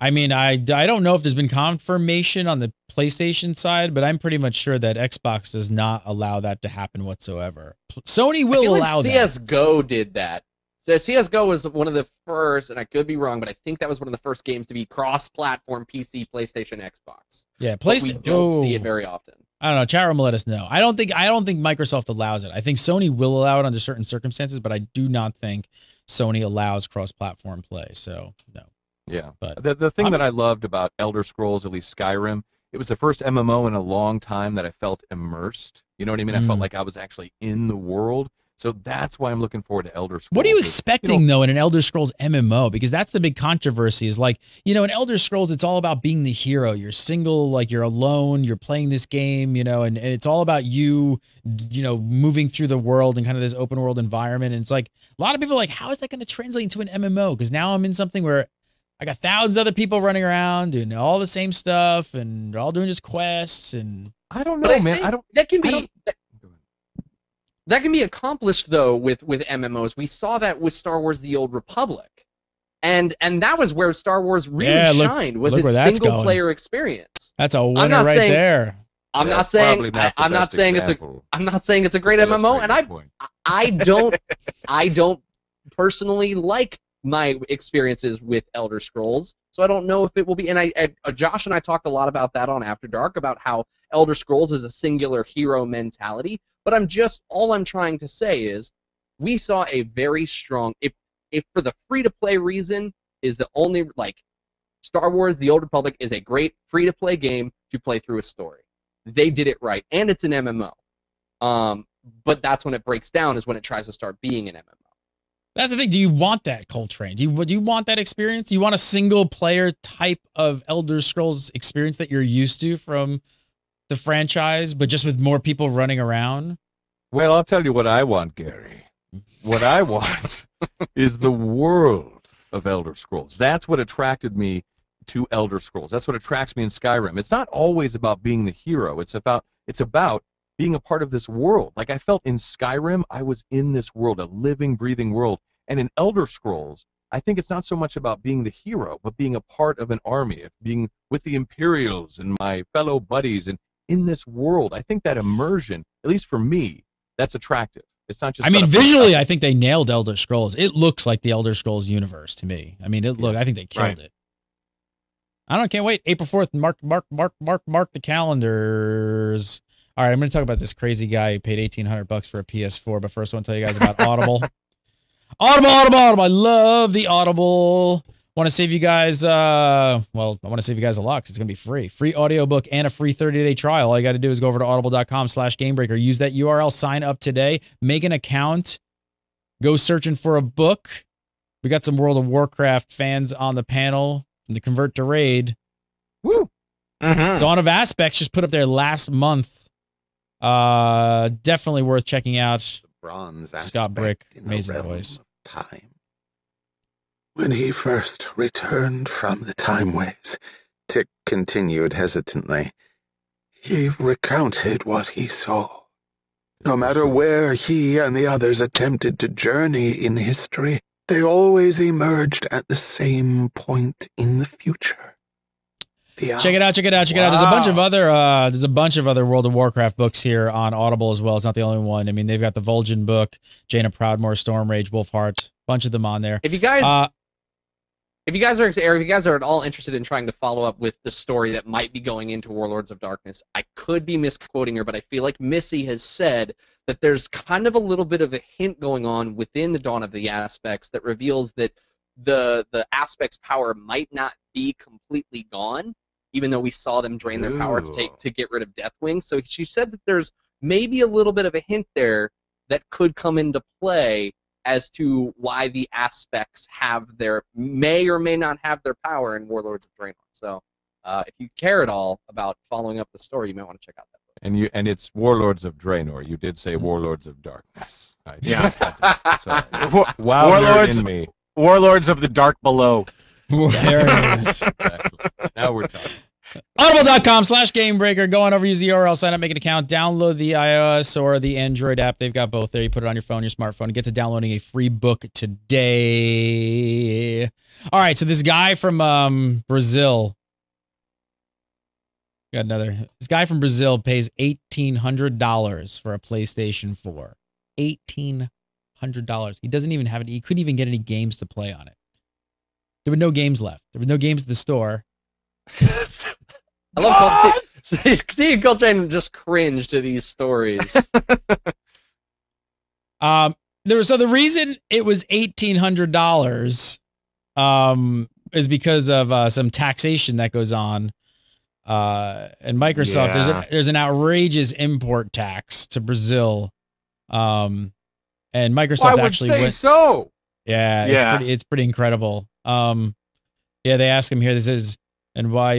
I mean, I don't know if there's been confirmation on the PlayStation side, but I'm pretty much sure that Xbox does not allow that to happen whatsoever. Sony will allow that. CSGO did that. So CSGO was one of the first, and I could be wrong, but I think that was one of the first games to be cross-platform PC, PlayStation, Xbox. Yeah, PlayStation. We don't see it very often. I don't know. Chat room, let us know. I don't think Microsoft allows it. I think Sony will allow it under certain circumstances, but I do not think Sony allows cross-platform play. So no. Yeah. But the thing that I loved about Elder Scrolls, at least Skyrim, it was the first MMO in a long time that I felt immersed. You know what I mean? I felt like I was actually in the world. So that's why I'm looking forward to Elder Scrolls. What are you expecting, though, in an Elder Scrolls MMO? Because that's the big controversy is like, in Elder Scrolls, it's all about being the hero. You're single, like you're alone, you're playing this game, and it's all about you, moving through the world and kind of this open world environment. And it's like, a lot of people are like, how is that going to translate into an MMO? Because now I'm in something where I got thousands of other people running around doing all the same stuff and they're all doing just quests. And I don't know, man. That can be accomplished though with MMOs. We saw that with Star Wars: The Old Republic, and that was where Star Wars really shined. Was its single player experience? That's a winner right there. I'm not saying it's a great MMO, and I don't personally like my experiences with Elder Scrolls, so I don't know if it will be. And Josh and I talked a lot about that on After Dark about how Elder Scrolls is a singular hero mentality. But all I'm trying to say is, we saw a very strong, if for the free-to-play reason, is the only, Star Wars: The Old Republic is a great free-to-play game to play through a story. They did it right, and it's an MMO. But that's when it breaks down, is when it tries to start being an MMO. That's the thing. Do you want that, Coltrane? Do you want that experience? Do you want a single-player type of Elder Scrolls experience that you're used to from the franchise, but just with more people running around? Well, I'll tell you what I want, Gary. What I want is the world of Elder Scrolls. That's what attracted me to Elder Scrolls. That's what attracts me in Skyrim. It's not always about being the hero. It's about being a part of this world. Like I felt in Skyrim, I was in this world, a living, breathing world. And in Elder Scrolls, I think it's not so much about being the hero, but being a part of an army, being with the Imperials and my fellow buddies and in this world. I think that immersion, at least for me, that's attractive. It's not just. Visually, I think they nailed Elder Scrolls. It looks like the Elder Scrolls universe to me. I think they killed it. Can't wait. April 4th. Mark the calendars. All right, I'm going to talk about this crazy guy who paid $1,800 for a PS4. But first, I want to tell you guys about Audible. Audible. I love the Audible. Want to save you guys, I want to save you guys a lot because it's going to be free. Free audiobook and a free 30-day trial. All you got to do is go over to audible.com/GameBreaker. Use that URL, sign up today, make an account, go searching for a book. We got some World of Warcraft fans on the panel in the Convert to Raid. Woo! Mm-hmm. Dawn of Aspects just put up there last month. Definitely worth checking out. Bronze Scott Brick, amazing voice. Time. When he first returned from the Timeways, Tick continued hesitantly. He recounted what he saw. No matter where he and the others attempted to journey in history, they always emerged at the same point in the future. Check it out. There's a bunch of other World of Warcraft books here on Audible as well. It's not the only one. I mean, they've got the Vol'jin book, Jaina Proudmoore, Stormrage, Wolfheart, bunch of them on there. If you guys are at all interested in trying to follow up with the story that might be going into Warlords of Darkness, I could be misquoting her, but I feel like Missy has said that there's kind of a little bit of a hint going on within the Dawn of the Aspects that reveals that the Aspects' power might not be completely gone, even though we saw them drain their power to get rid of Deathwing. So she said that there's maybe a little bit of a hint there that could come into play as to why the Aspects may or may not have their power in Warlords of Draenor. So if you care at all about following up the story, you might want to check out that book. And it's Warlords of Draenor. You did say Warlords of Darkness. Warlords of the Dark Below. There it is. Exactly. Now we're talking. Audible.com/GameBreaker. Go on over, use the URL, sign up, make an account, download the iOS or the Android app. They've got both there. You put it on your phone, your smartphone, and get to downloading a free book today. All right, so this guy from Brazil. Got another. This guy from Brazil pays $1,800 for a PlayStation 4. $1,800. He doesn't even have it. He couldn't even get any games to play on it. There were no games left. There were no games at the store. I love seeing Coltrane just cringe to these stories. So the reason it was $1,800 is because of some taxation that goes on And Microsoft, there's an outrageous import tax to Brazil. And Microsoft actually went, so. Yeah, it's pretty incredible. Yeah, they ask him here. This is, and why,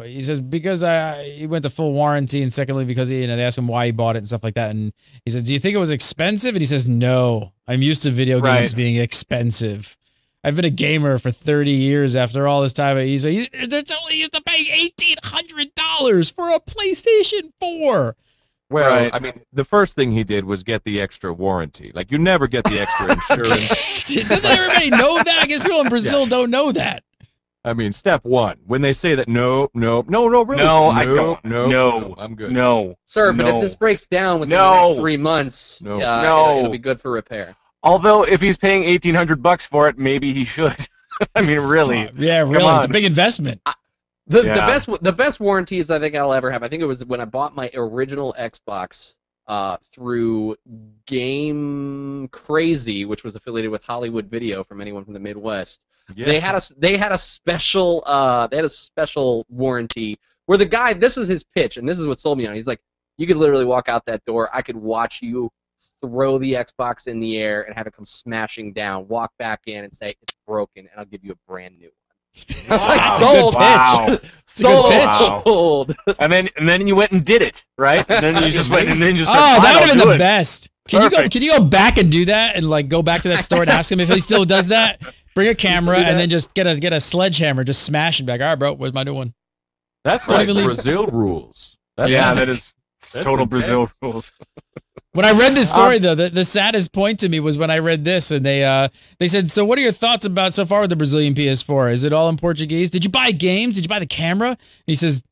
he says, because he went the full warranty, and secondly, because they ask him why he bought it and stuff like that. And he said, do you think it was expensive? And he says, no, I'm used to video games being expensive. I've been a gamer for 30 years after all this time. He's like, they're only used to paying $1,800 for a PlayStation 4. Well, I mean, the first thing he did was get the extra warranty. Like, you never get the extra insurance. Doesn't everybody know that? I guess people in Brazil don't know that. I mean, step one, when they say that, no, really? No, I don't. No, I'm good. No. Sir, but if this breaks down within the next 3 months, it'll be good for repair. Although, if he's paying $1,800 for it, maybe he should. I mean, really. Yeah, really. It's a big investment. The best warranties I think I'll ever have, I think it was when I bought my original Xbox through Game Crazy, which was affiliated with Hollywood Video from anyone from the Midwest. Yes. They had a special warranty where the guy, this is his pitch, and this is what sold me on it. He's like, you could literally walk out that door, I could watch you throw the Xbox in the air and have it come smashing down, walk back in and say, it's broken, and I'll give you a brand new one. I was like, sold. Wow. Sold. And then you went and did it, right? And then you just went and then just that would have been the best. Can you go back and do that and like go back to that store and ask him if he still does that? Bring a camera and then just get a sledgehammer, just smash it back. All right, bro, where's my new one? That's like Brazil rules. That is total Brazil rules. When I read this story, though, the saddest point to me was when I read this, and they said, so what are your thoughts about so far with the Brazilian PS4? Is it all in Portuguese? Did you buy games? Did you buy the camera? And he says,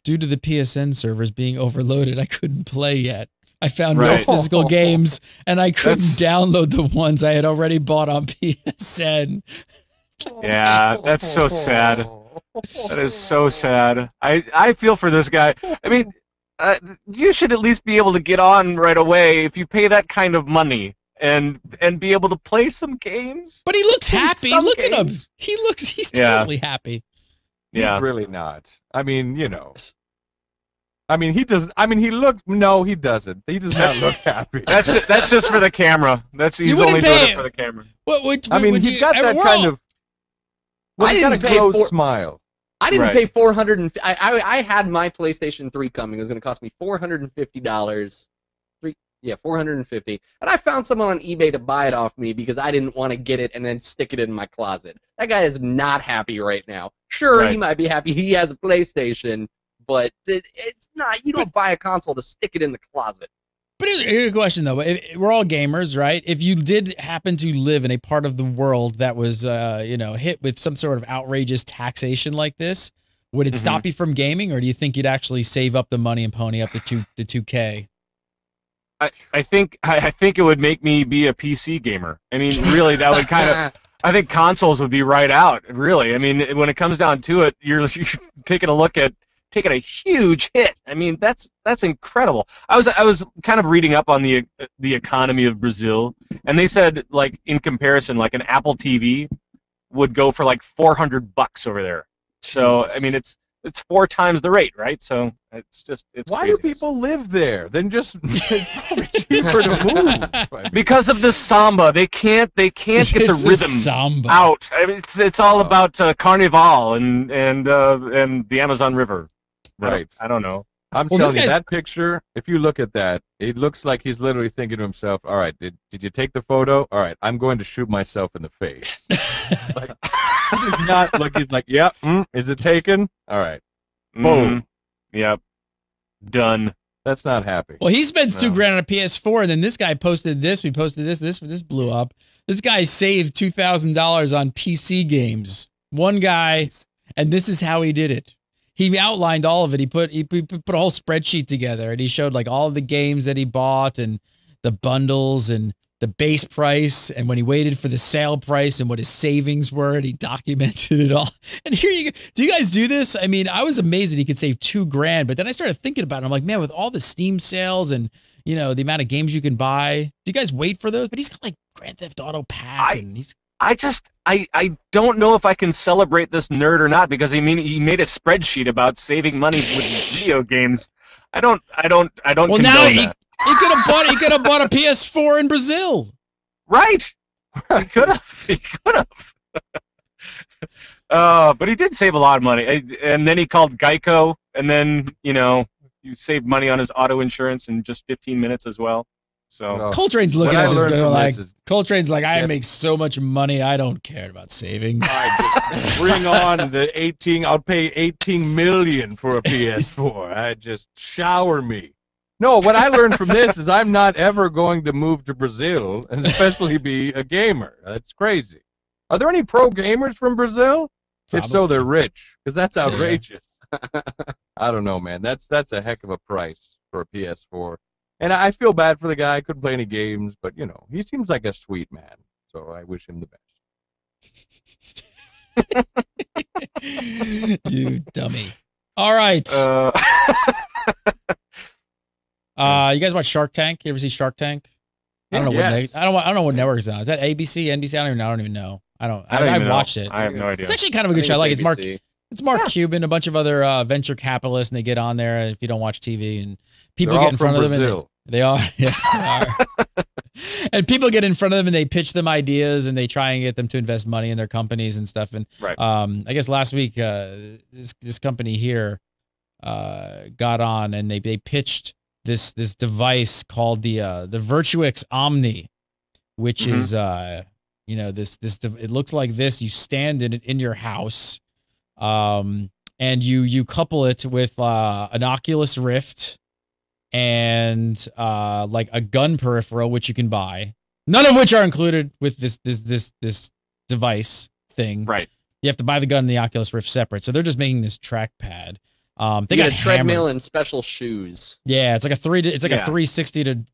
due to the PSN servers being overloaded, I couldn't play yet. I found no physical games, and I couldn't download the ones I had already bought on PSN. Yeah, that's so sad. That is so sad. I feel for this guy. I mean, you should at least be able to get on right away if you pay that kind of money and be able to play some games. But he looks happy. Look at him. He's totally happy. He's really not. I mean, I mean, he doesn't. I mean, he looks. No, he doesn't. He does not look happy. That's just for the camera. He's only doing it for the camera. I mean, he's got that kind of. Well, he's got a closed smile. I didn't pay $450. I had my PlayStation 3 coming. It was going to cost me $450. $450. And I found someone on eBay to buy it off me because I didn't want to get it and then stick it in my closet. That guy is not happy right now. Sure, he might be happy he has a PlayStation, but it's not. You don't buy a console to stick it in the closet. But here's a question, though. We're all gamers, right? If you did happen to live in a part of the world that was, hit with some sort of outrageous taxation like this, would it stop you from gaming, or do you think you'd actually save up the money and pony up the 2K? I think it would make me be a PC gamer. I mean, really, that would kind of. I think consoles would be right out. Really, I mean, when it comes down to it, you're taking a huge hit. I mean, that's incredible. I was kind of reading up on the economy of Brazil, and they said, like, in comparison, like an Apple TV would go for like $400 over there. So I mean, it's 4 times the rate, right? So it's why crazy. do people live there? Then just it's probably cheaper to move. Because of the samba, they can't get the rhythm out. I mean, it's all about Carnival and the Amazon River. Right. I don't know. I'm telling you, that picture, if you look at that, it looks like he's literally thinking to himself, all right, did you take the photo? All right, I'm going to shoot myself in the face. Like, he's not, look, he's like, yeah, is it taken? All right. Boom. Yep. Done. That's not happy. Well, he spends $2,000 on a PS4, and then this guy posted this. We posted this. This blew up. This guy saved $2,000 on PC games. One guy, and this is how he did it. He outlined all of it. He put a whole spreadsheet together, and he showed like all of the games that he bought and the bundles and the base price and when he waited for the sale price and what his savings were, and he documented it all. And here you go. Do you guys do this? I mean, I was amazed that he could save $2,000, but then I started thinking about it. I'm like, man, with all the Steam sales and the amount of games you can buy, do you guys wait for those? But he's got like Grand Theft Auto pack, and I don't know if I can celebrate this nerd or not, because he made a spreadsheet about saving money with video games. I don't Well, condone now that. he could have bought a PS4 in Brazil. Right. He could have. But he did save a lot of money. And then he called Geico, and then, you saved money on his auto insurance in just 15 minutes as well. So Coltrane's looking at this going like, Coltrane's like, I make so much money, I don't care about savings. Just bring on the 18. I'll pay 18 million for a PS4. I just shower me. No, what I learned from this is I'm not ever going to move to Brazil, and especially be a gamer. That's crazy. Are there any pro gamers from Brazil? Probably. If so, they're rich, because that's outrageous. Yeah. I don't know, man. That's a heck of a price for a PS4. And I feel bad for the guy. I couldn't play any games, but, he seems like a sweet man. So I wish him the best. You dummy. All right. You guys watch Shark Tank? You ever see Shark Tank? I don't know I don't know what network it's on. Is that ABC, NBC? I don't even know. I've watched it. I have no idea. It's actually kind of a good show. I like it. It's Mark Cuban, a bunch of other venture capitalists, and they get on there if you don't watch TV, and people get in front of them. And they are. Yes, they are. And people get in front of them and they pitch them ideas, and they try and get them to invest money in their companies and stuff. And I guess last week this company here got on, and they pitched this device called the Virtuix Omni, which is it looks like this. You stand in it in your house, and you couple it with an Oculus Rift and like a gun peripheral, which you can buy, none of which are included with this device thing. Right. You have to buy the gun and the Oculus Rift separate. So they're just making this trackpad. They got a treadmill and special shoes. Yeah, it's like a 360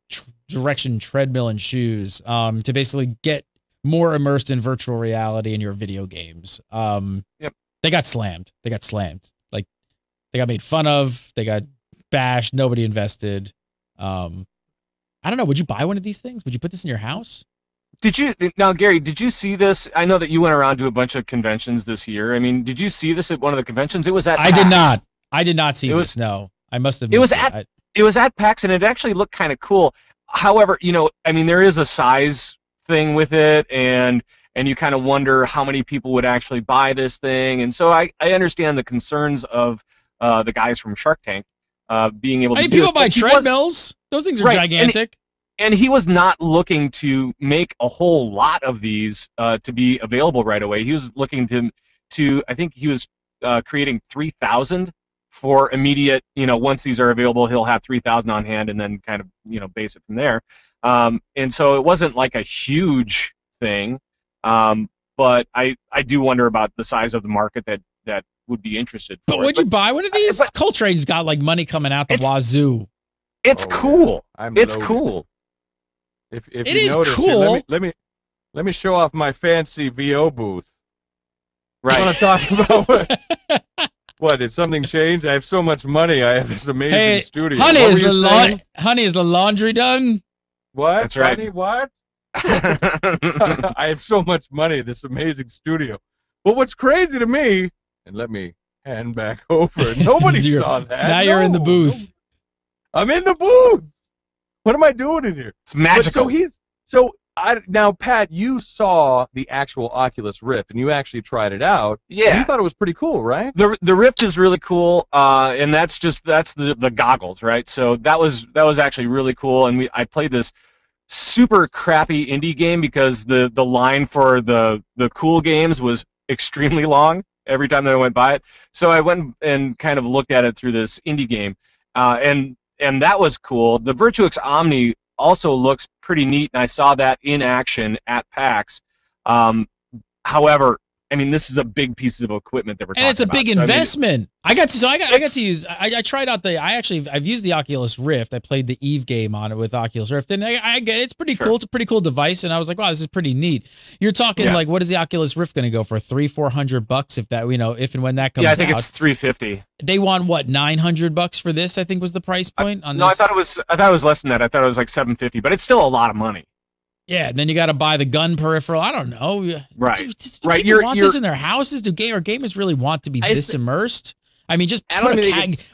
direction treadmill and shoes to basically get more immersed in virtual reality in your video games. They got slammed. Like, they got made fun of. They got bashed. Nobody invested. I don't know. Would you buy one of these things? Would you put this in your house? Now, Gary, did you see this? I know that you went around to a bunch of conventions this year. I mean, did you see this at one of the conventions? It was at PAX. I did not see this. No, I must have. It was at PAX, and it actually looked kind of cool. However, I mean, there is a size thing with it, and you kind of wonder how many people would actually buy this thing. And so I understand the concerns of the guys from Shark Tank being able to do this. People buy treadmills. Those things are gigantic. And he was not looking to make a whole lot of these to be available right away. He was looking to I think he was creating 3,000 for immediate, once these are available, he'll have 3,000 on hand, and then kind of, base it from there. And so it wasn't like a huge thing, but I do wonder about the size of the market that would be interested for it. But would you buy one of these? Coltrane's got like money coming out the wazoo. It's cool. It's loaded. Cool. If it is notice, cool. Here, let me show off my fancy VO booth. Right. I want to talk about what? Did something change? I have so much money. I have this amazing studio. Honey, is the laundry done? What? That's right. Honey, what? I have so much money. This amazing studio. But what's crazy to me, and let me hand back over. Nobody saw that. Now you're in the booth. I'm in the booth. What am I doing in here? It's magical. Now, Pat, you saw the actual Oculus Rift, and you actually tried it out. Yeah. You thought it was pretty cool, right? The Rift is really cool, and that's the goggles, right? So that was actually really cool, and I played this super crappy indie game because the line for the cool games was extremely long every time that I went by it. So I went and kind of looked at it through this indie game, and that was cool. The Virtuix Omni also looks pretty neat, and I saw that in action at PAX. However, I mean, this is a big piece of equipment that we're talking about. And it's a big investment. I got to use. I tried out I've used the Oculus Rift. I played the Eve game on it with Oculus Rift, and it's pretty cool. It's a pretty cool device, and I was like, wow, this is pretty neat. You're talking like, what is the Oculus Rift going to go for? $300-400 if that, if and when that comes out. Yeah, I think it's $350. They want what, $900 for this? I think was the price point on this. No, I thought it was less than that. I thought it was like $750, but it's still a lot of money. Yeah, and then you got to buy the gun peripheral. I don't know. Right. Do people want this in their houses? Do gamers really want to be this immersed? I mean, just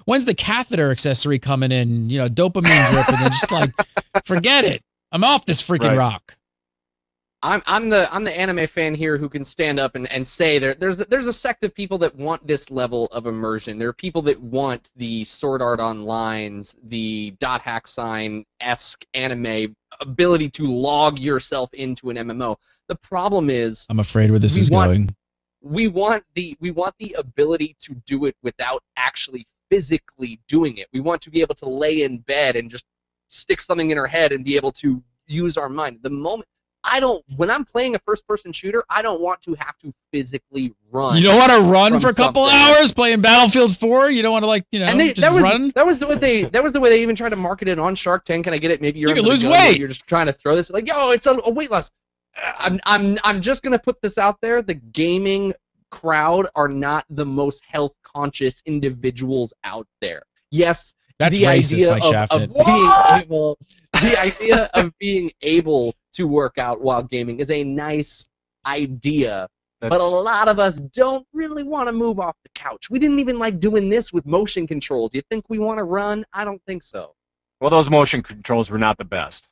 when's the catheter accessory coming in? You know, dopamine drip, and then just like, forget it. I'm off this freaking rock. I'm the anime fan here who can stand up and say there's a sect of people that want this level of immersion. There are people that want the Sword Art Online's, the dot hack sign-esque anime ability to log yourself into an MMO. The problem is, I'm afraid where this is going. We want the ability to do it without actually physically doing it. We want to be able to lay in bed and just stick something in our head and be able to use our mind. The moment when I'm playing a first-person shooter, I don't want to have to physically run. You don't want to run for a couple hours playing Battlefield 4? You don't want to, like, you know, run? That was the way they even tried to market it on Shark Tank. Can I get it? Maybe you can lose weight. You're just trying to throw this like, yo, it's a weight loss. I'm just gonna put this out there. The gaming crowd are not the most health-conscious individuals out there. Yes, that's the racist, idea of being able to work out while gaming is a nice idea, but a lot of us don't really want to move off the couch. We didn't even like doing this with motion controls. You think we want to run? I don't think so. Well, those motion controls were not the best.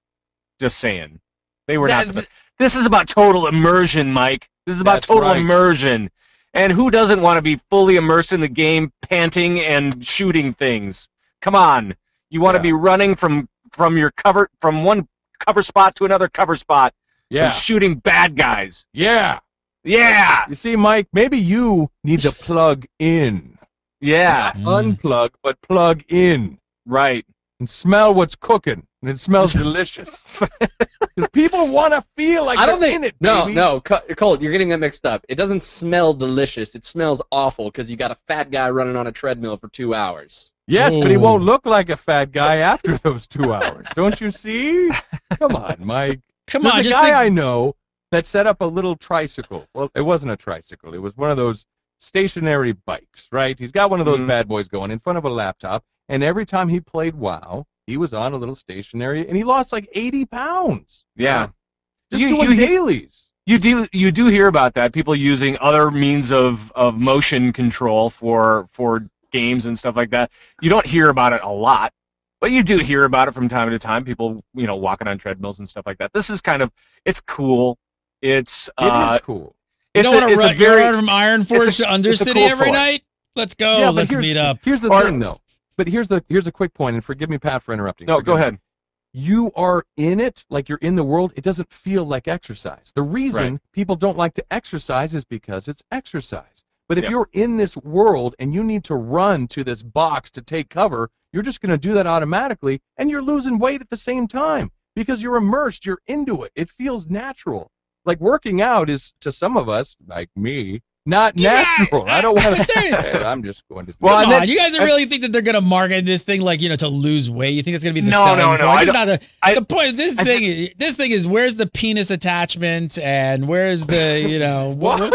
Just saying. They were not the best. This is about total immersion, Mike. This is about total immersion. And who doesn't want to be fully immersed in the game, panting and shooting things? Come on. You want to be running from one cover spot to another cover spot. Yeah. And shooting bad guys. Yeah. Yeah. You see, Mike, maybe you need to plug in. Yeah. Not unplug, but plug in. Right. And smell what's cooking. And it smells delicious. Because people want to feel like they're in it, baby. No, Colt, you're getting that mixed up. It doesn't smell delicious. It smells awful because you got a fat guy running on a treadmill for 2 hours. Yes, but he won't look like a fat guy after those 2 hours. Don't you see? Come on, Mike. There's a guy I know that set up a little tricycle. Well, it wasn't a tricycle. It was one of those stationary bikes, right? He's got one of those bad boys going in front of a laptop, and every time he played WoW, he was on a little stationary, and he lost like 80 pounds. Yeah. Just doing dailies. You do hear about that. People using other means of motion control for games and stuff like that. You don't hear about it a lot, but you do hear about it from time to time. People, you know, walking on treadmills and stuff like that. This is kind of, it's cool. It is cool. You don't want to run from Iron Forge to Undercity cool every night? Let's go. Yeah, let's meet up. Here's the thing, though. But here's a quick point, and forgive me, Pat, for interrupting. No, go ahead. You are in it, like you're in the world. It doesn't feel like exercise. The reason people don't like to exercise is because it's exercise. But if you're in this world and you need to run to this box to take cover, you're just going to do that automatically, and you're losing weight at the same time because you're immersed. You're into it. It feels natural. Like working out is, to some of us, like me, not natural. I don't want to. I'm just going to. Well, come on, you guys really think that they're going to market this thing like, you know, to lose weight? You think it's going to be the selling point? The point. This thing is, where's the penis attachment and where's the, you know? Well,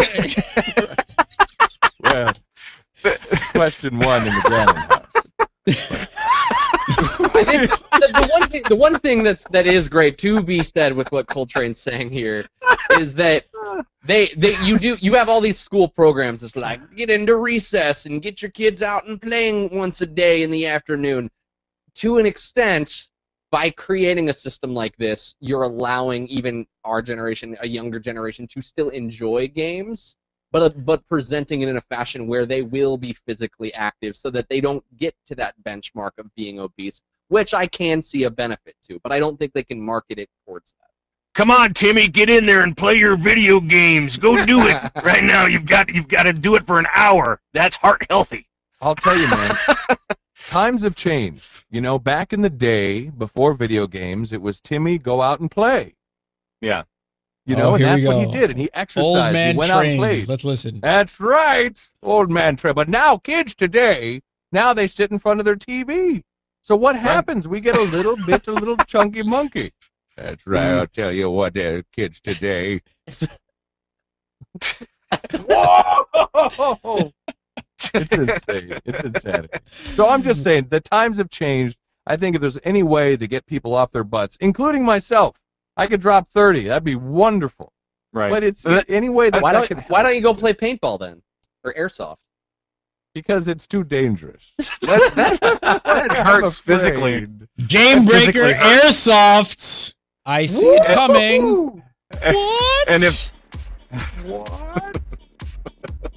question one in the Granite House. I think the one thing that is great to be said with what Coltrane's saying here is that you have all these school programs that's like, get into recess and get your kids out and playing once a day in the afternoon. To an extent, by creating a system like this, you're allowing even our generation, a younger generation, to still enjoy games, but presenting it in a fashion where they will be physically active so that they don't get to that benchmark of being obese, which I can see a benefit to, but I don't think they can market it towards that. Come on, Timmy, get in there and play your video games. Go do it right now. You've got to do it for an hour. That's heart healthy. I'll tell you, man. Times have changed. You know, back in the day, before video games, it was Timmy, go out and play. Yeah. You know, and that's what he did, and he exercised. He went out and played. Let's listen. That's right, old man trained. But now kids today, now they sit in front of their TV. So what happens? We get a little chunky monkey. That's right. I'll tell you what, kids today. Whoa! It's insane. It's insanity. So I'm just saying, the times have changed. I think if there's any way to get people off their butts, including myself, I could drop 30. That'd be wonderful. Right. But it's any way that why that don't can help. Why don't you go play paintball then, or airsoft? Because it's too dangerous. That hurts physically. GameBreaker Airsoft. I see it coming. What? And if What?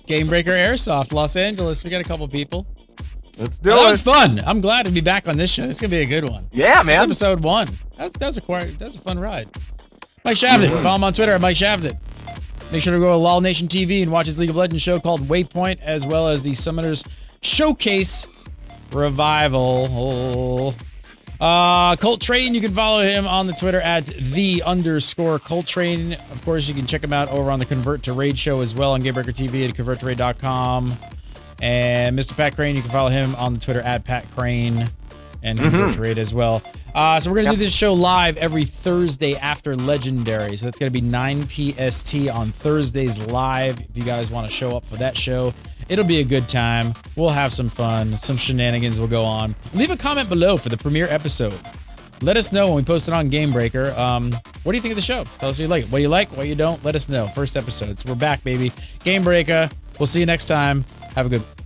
GameBreaker Airsoft, Los Angeles. We got a couple people. Let's do That it. was fun. I'm glad to be back on this show. This is gonna be a good one. yeah, That's man. episode 1. That was a fun ride. Mike Shavdit. Follow him on Twitter at Mike Shavdit. Make sure to go to LOL Nation TV and watch his League of Legends show called Waypoint, as well as the Summoners Showcase Revival. Colt Train, you can follow him on the Twitter at _Coltrane. Of course, you can check him out over on the Convert to Raid show as well on GameBreaker TV at convertraid.com. And Mr. Pat Crane, you can follow him on the Twitter at Pat Crane and Convert to Raid as well. So we're going to do this show live every Thursday after Legendary. So that's going to be 9 PST on Thursdays live. If you guys want to show up for that show, it'll be a good time. We'll have some fun. Some shenanigans will go on. Leave a comment below for the premiere episode. Let us know when we post it on GameBreaker. What do you think of the show? Tell us what you like, what you don't. Let us know. First episode. So we're back, baby. GameBreaker. We'll see you next time. Have a good one.